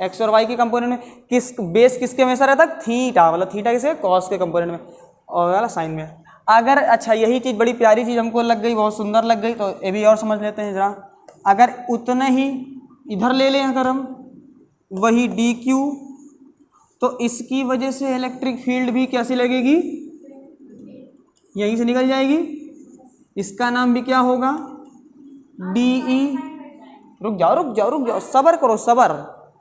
एक्स और वाई के कंपोनेंट में किस बेस किसके में रहता है? थीटा, मतलब थीटा किसके? कॉस के कंपोनेंट में और वाला साइन में। अगर अच्छा यही चीज़ बड़ी प्यारी चीज़ हमको लग गई, बहुत सुंदर लग गई, तो ये भी और समझ लेते हैं जरा। अगर उतने ही इधर ले लें अगर हम वही डी क्यू, तो इसकी वजह से इलेक्ट्रिक फील्ड भी कैसी लगेगी? यहीं से निकल जाएगी। इसका नाम भी क्या होगा? D E. रुक जाओ रुक जाओ रुक जाओ, सबर करो सबर।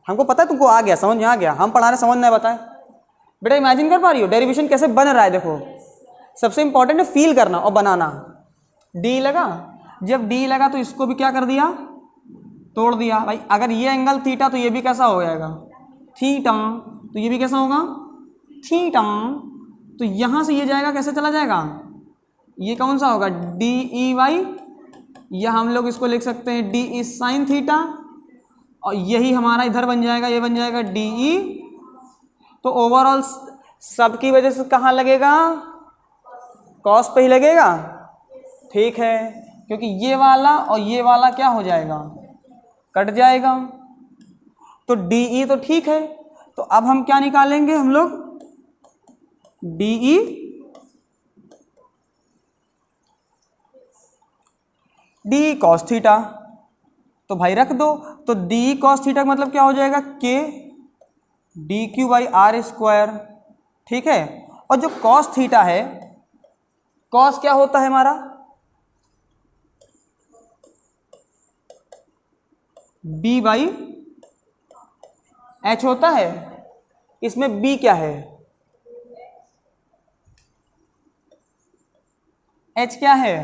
हमको पता है तुमको आ गया, समझ में आ गया, हम पढ़ा रहे समझ नहीं बताए। बेटा इमेजिन कर पा रही हो डेरिवेशन कैसे बन रहा है? देखो, सबसे इंपॉर्टेंट है फील करना और बनाना। डी लगा, जब डी लगा तो इसको भी क्या कर दिया? तोड़ दिया। भाई अगर ये एंगल थीटा तो ये भी कैसा हो जाएगा? थीटा। तो ये भी कैसा होगा? थीटा। तो यहाँ से ये जाएगा, कैसे चला जाएगा? ये कौन सा होगा? डी ई वाई, या हम लोग इसको लिख सकते हैं डी ई साइन थीटा। और यही हमारा इधर बन जाएगा, ये बन जाएगा डी ई। तो ओवरऑल सब की वजह से कहाँ लगेगा? कॉस पे ही लगेगा। ठीक है, क्योंकि ये वाला और ये वाला क्या हो जाएगा? कट जाएगा। तो डी ई तो ठीक है, तो अब हम क्या निकालेंगे हम लोग? D E D cos theta. तो भाई रख दो, तो डी कॉस थीटा का मतलब क्या हो जाएगा? K D Q by R square. ठीक है, और जो कॉस थीटा है, कॉस क्या होता है हमारा? बी बाई एच होता है। इसमें बी क्या है? एच क्या है?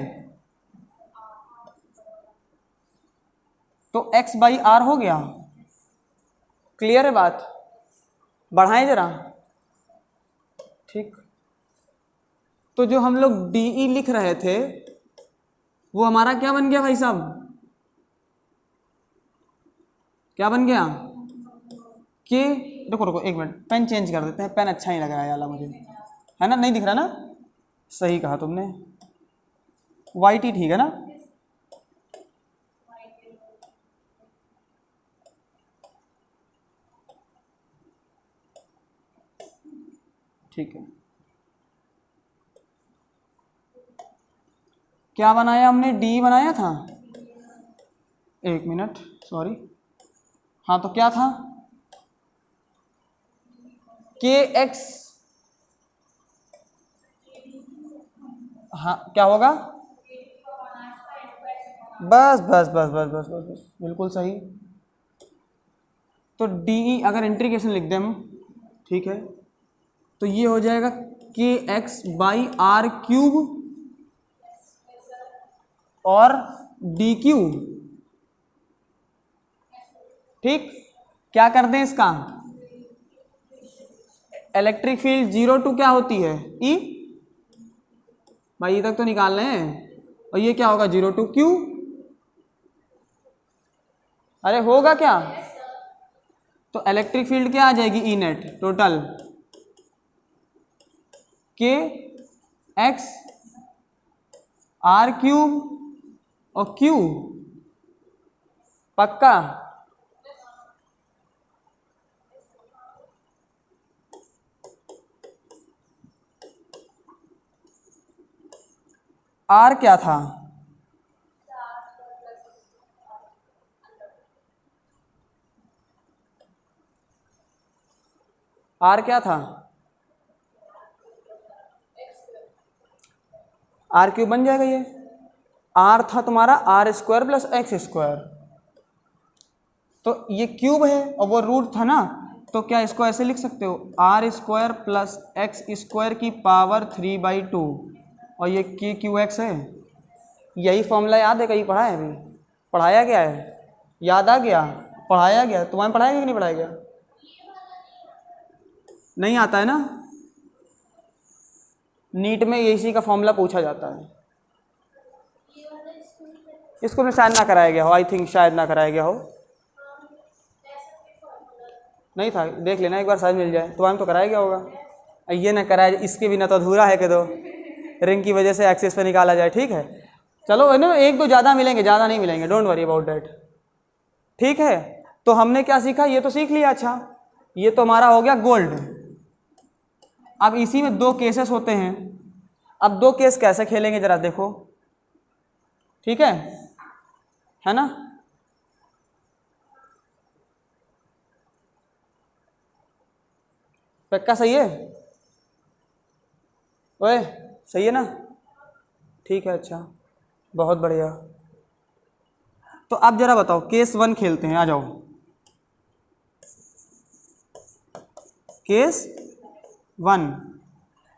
तो एक्स बाई आर हो गया। क्लियर है बात? बढ़ाएं जरा। ठीक, तो जो हम लोग डी ई लिख रहे थे वो हमारा क्या बन गया भाई साहब? क्या बन गया? के, रुको रुको एक मिनट, पेन चेंज कर देते हैं, पेन अच्छा ही लग रहा है वाला मुझे, है ना? नहीं दिख रहा ना? सही कहा तुमने, वाइट ही ठीक है ना? ठीक है, क्या बनाया हमने, डी बनाया था, एक मिनट सॉरी, हाँ तो क्या था, के एक्स, हाँ क्या होगा, बस बस बस बस बस बस बस बिल्कुल सही। तो डी अगर इंटीग्रेशन लिख दें हम, ठीक है, तो ये हो जाएगा के एक्स बाई आर क्यूब और डी क्यूब। ठीक, क्या कर दें इसका, इलेक्ट्रिक फील्ड 0 टू क्या होती है, ई, भाई ये तक तो निकाल लें, और ये क्या होगा 0 टू क्यू, अरे होगा क्या, तो इलेक्ट्रिक फील्ड क्या आ जाएगी, ई नेट टोटल के एक्स आर क्यूब और क्यू, पक्का, आर क्या था, आर क्या था, आर क्यूब बन जाएगा, ये आर था तुम्हारा R square plus X square, तो ये क्यूब है और वो रूट था ना, तो क्या इसको ऐसे लिख सकते हो, R square plus X square की पावर 3/2, और ये के क्यू एक्स है, यही फॉर्मूला याद है, कहीं पढ़ा है, अभी पढ़ाया गया है, याद आ गया, पढ़ाया गया, तुम्हें पढ़ाया गया कि नहीं पढ़ाया गया, नहीं आता है ना, नीट में इसी का फॉर्मूला पूछा जाता है, इसको में शायद ना कराया गया हो, आई थिंक शायद ना कराया गया हो, नहीं था, देख लेना एक बार, शायद मिल जाए, तो तो कराया गया होगा, ये ना कराया, इसके बिना तो अधूरा है कि दो रिंग की वजह से एक्सेस पे निकाला जाए, ठीक है, चलो है ना, एक दो ज़्यादा मिलेंगे, ज़्यादा नहीं मिलेंगे, डोंट वरी अबाउट दैट, ठीक है। तो हमने क्या सीखा, ये तो सीख लिया, अच्छा ये तो हमारा हो गया गोल्ड। अब इसी में दो केसेस होते हैं, अब दो केस कैसे खेलेंगे जरा देखो, ठीक है ना, पक्का सही है, ओए सही है ना, ठीक है, अच्छा बहुत बढ़िया। तो अब जरा बताओ, केस 1 खेलते हैं, आ जाओ, केस 1,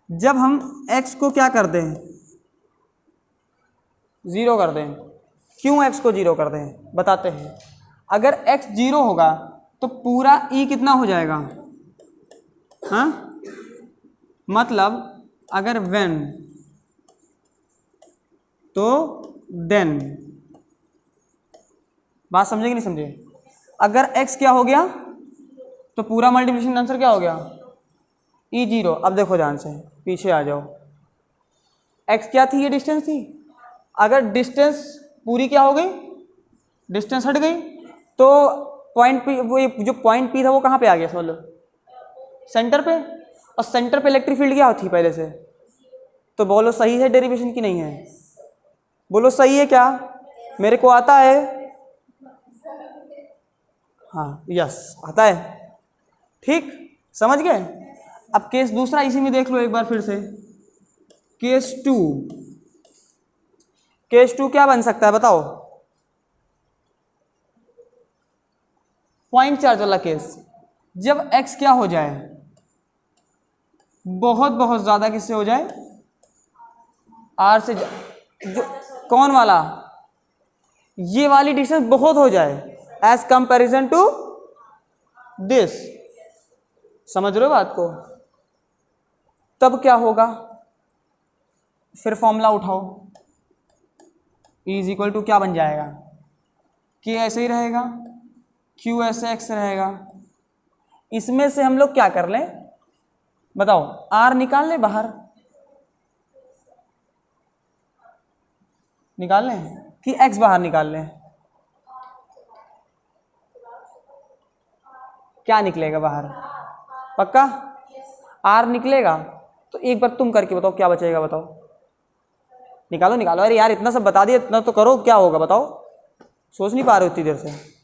जब हम x को क्या कर दें, 0 कर दें, क्यों x को 0 कर दें बताते हैं, अगर x 0 होगा तो पूरा e कितना हो जाएगा, हाँ, मतलब अगर when तो then, बात समझे कि नहीं समझे, अगर x क्या हो गया तो पूरा मल्टीप्लिकेशन आंसर क्या हो गया, E0। अब देखो ध्यान से, पीछे आ जाओ, x क्या थी, ये डिस्टेंस थी, अगर डिस्टेंस पूरी क्या हो गई, डिस्टेंस हट गई, तो पॉइंट पी, वो जो पॉइंट पी था वो कहाँ पे आ गया, समझ लो सेंटर पे, और सेंटर पे इलेक्ट्रिक फील्ड क्या होती पहले से, तो बोलो सही है डेरिवेशन की नहीं है, बोलो सही है क्या, मेरे को आता है, हाँ यस आता है, ठीक, समझ गए। अब केस दूसरा इसी में देख लो एक बार फिर से, केस 2, केस 2 क्या बन सकता है बताओ, पॉइंट चार्ज वाला केस, जब x क्या हो जाए, बहुत बहुत ज्यादा किससे हो जाए, r से, जो कौन वाला, ये वाली डिस्टेंस बहुत हो जाए एज कंपैरिजन टू दिस, समझ रहे हो बात को, तब क्या होगा, फिर फॉर्मूला उठाओ, E इज इक्वल टू क्या बन जाएगा, K ऐसे ही रहेगा, Q ऐसे x रहेगा, इसमें से हम लोग क्या कर लें बताओ, R निकाल लें बाहर, निकाल लें कि x बाहर निकाल लें, क्या निकलेगा बाहर, पक्का, आर निकलेगा तो एक बार तुम करके बताओ क्या बचेगा, बताओ, निकालो निकालो। अरे यार इतना सब बता दिया, इतना तो करो, क्या होगा बताओ, सोच नहीं पा रहे हो इतनी देर से।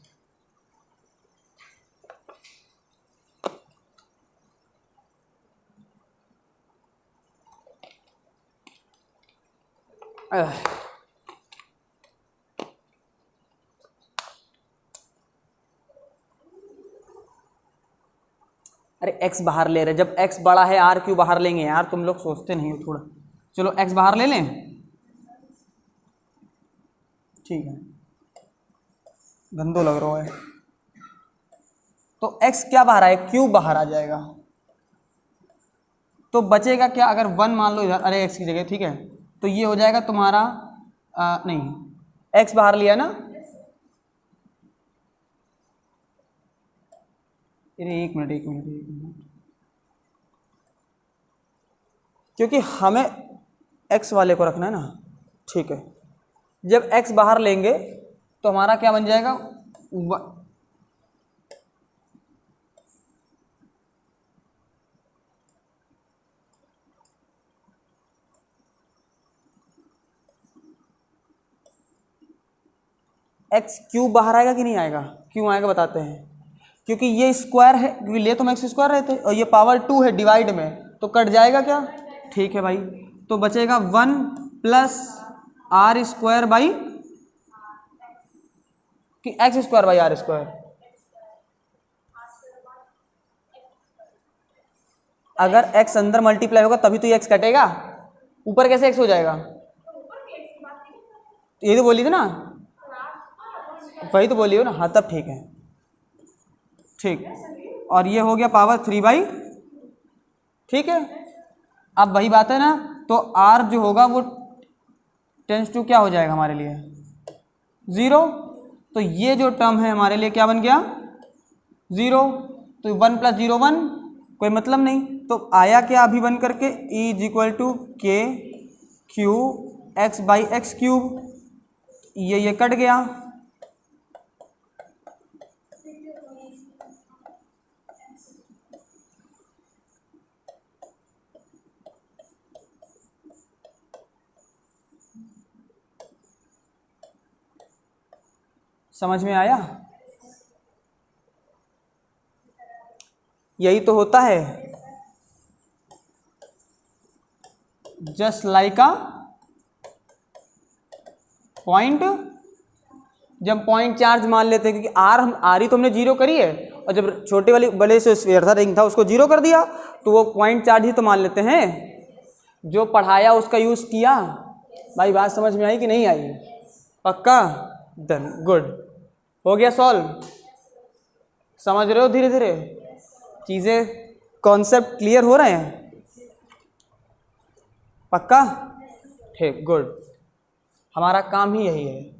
अरे x बाहर ले रहे, जब x बड़ा है r क्यों बाहर लेंगे यार, तुम लोग सोचते नहीं हो थोड़ा। चलो x बाहर ले लें, ठीक है, गंदो लग रहा है। तो x क्या बाहर आए, q बाहर आ जाएगा, तो बचेगा क्या, अगर 1 मान लो इधर, अरे x की जगह, ठीक है, तो ये हो जाएगा तुम्हारा नहीं, x बाहर लिया ना, अरे एक मिनट, क्योंकि हमें x वाले को रखना है ना, ठीक है। जब x बाहर लेंगे तो हमारा क्या बन जाएगा, x क्यूब बाहर आएगा कि नहीं आएगा, क्यों आएगा बताते हैं, क्योंकि ये स्क्वायर है, क्योंकि ले तो x स्क्वायर रहते और ये पावर 2 है डिवाइड में, तो कट जाएगा क्या, ठीक है भाई। तो बचेगा 1 प्लस आर स्क्वायर बाई कि X square by R square, अगर x अंदर मल्टीप्लाई होगा तभी तो ये x कटेगा, ऊपर कैसे x हो जाएगा, ये तो बोली थी ना, वही तो बोली हो ना, हाँ तब ठीक है, ठीक। और ये हो गया पावर 3/, ठीक है। अब वही बात है ना, तो r जो होगा वो टेंस टू क्या हो जाएगा हमारे लिए 0, तो ये जो टर्म है हमारे लिए क्या बन गया 0, तो 1 + 0 1, कोई मतलब नहीं, तो आया क्या अभी बन करके E = k q x/x³, ये कट गया, समझ में आया, यही तो होता है, जस्ट लाइक अ पॉइंट, जब पॉइंट चार्ज मान लेते हैं, क्योंकि आर ही तो हमने 0 करी है, और जब छोटे वाली बड़े से स्फीयर था, रिंग था, उसको 0 कर दिया, तो वो पॉइंट चार्ज ही तो मान लेते हैं, जो पढ़ाया उसका यूज़ किया। भाई बात समझ में आई कि नहीं आई, पक्का, डन, गुड, हो गया सॉल्व, समझ रहे हो धीरे धीरे चीज़ें, कॉन्सेप्ट क्लियर हो रहे हैं, पक्का, ठीक, गुड, हमारा काम ही यही है।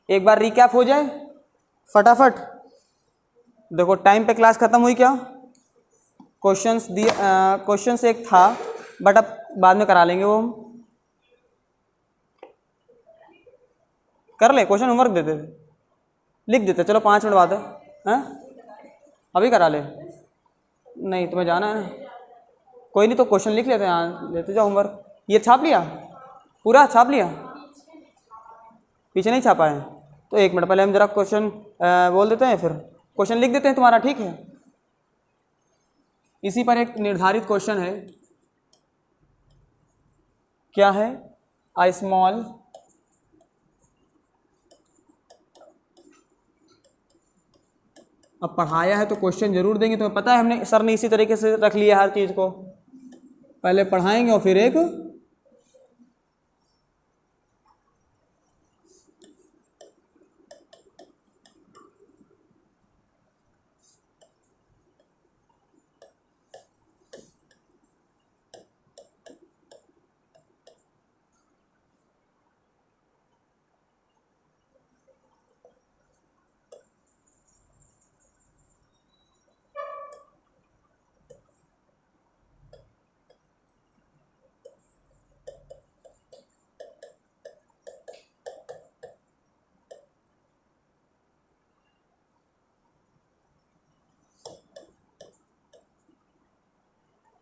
एक बार रिकैप हो जाए फटाफट, देखो टाइम पे क्लास खत्म हुई क्या, क्वेश्चंस दिए, क्वेश्चंस एक था बट अब बाद में करा लेंगे, वो हम कर ले, क्वेश्चन होमवर्क देते थे, लिख देते, चलो 5 मिनट बाद है, अभी करा ले, नहीं तुम्हें जाना है ना, कोई नहीं, तो क्वेश्चन लिख लेते हैं, लेते जाओ होमवर्क, ये छाप लिया, पूरा छाप लिया, पीछे नहीं छापा है, तो 1 मिनट पहले हम जरा क्वेश्चन बोल देते हैं, फिर क्वेश्चन लिख देते हैं तुम्हारा, ठीक है। इसी पर एक निर्धारित क्वेश्चन है, क्या है, आई स्मॉल अब पढ़ाया है तो क्वेश्चन जरूर देंगे, तुम्हें पता है हमने, सर ने इसी तरीके से रख लिया हर चीज़ को, पहले पढ़ाएंगे और फिर एक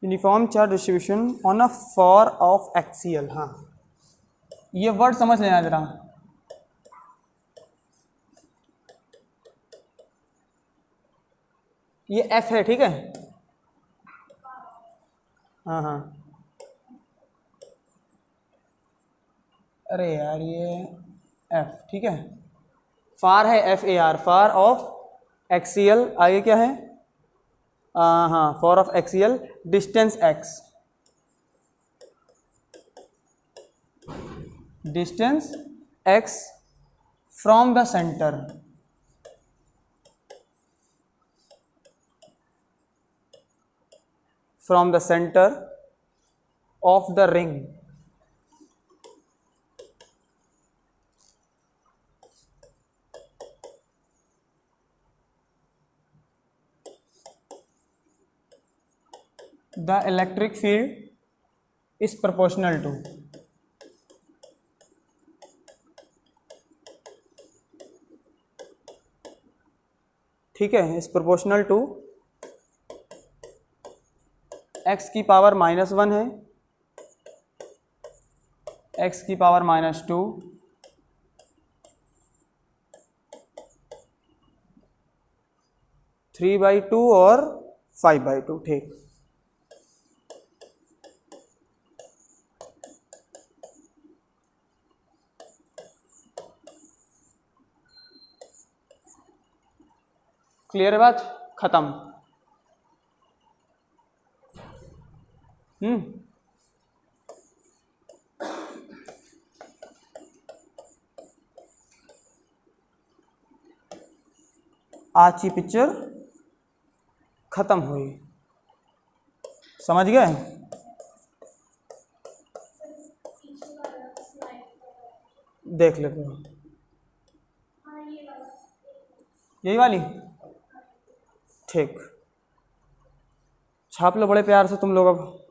uniform charge distribution on a for of axial. हाँ, ये वर्ड समझ लेना जरा। ये एफ है, ठीक है। हाँ हाँ, अरे यार ये एफ, ठीक है। फार है F A R, far of axial. आगे क्या है? हाँ, far of axial distance X, distance X from the centre, from the center of the ring, the electric field is proportional to, ठीक है, is proportional to x की power -1 है, x की power -2, 3/2 और 5/2, ठीक। क्लियर है बात? खत्म। आज की पिक्चर खत्म हुई, समझ गए? देख लेते हो यही वाली, ठीक। छाप लो बड़े प्यार से तुम लोग अब।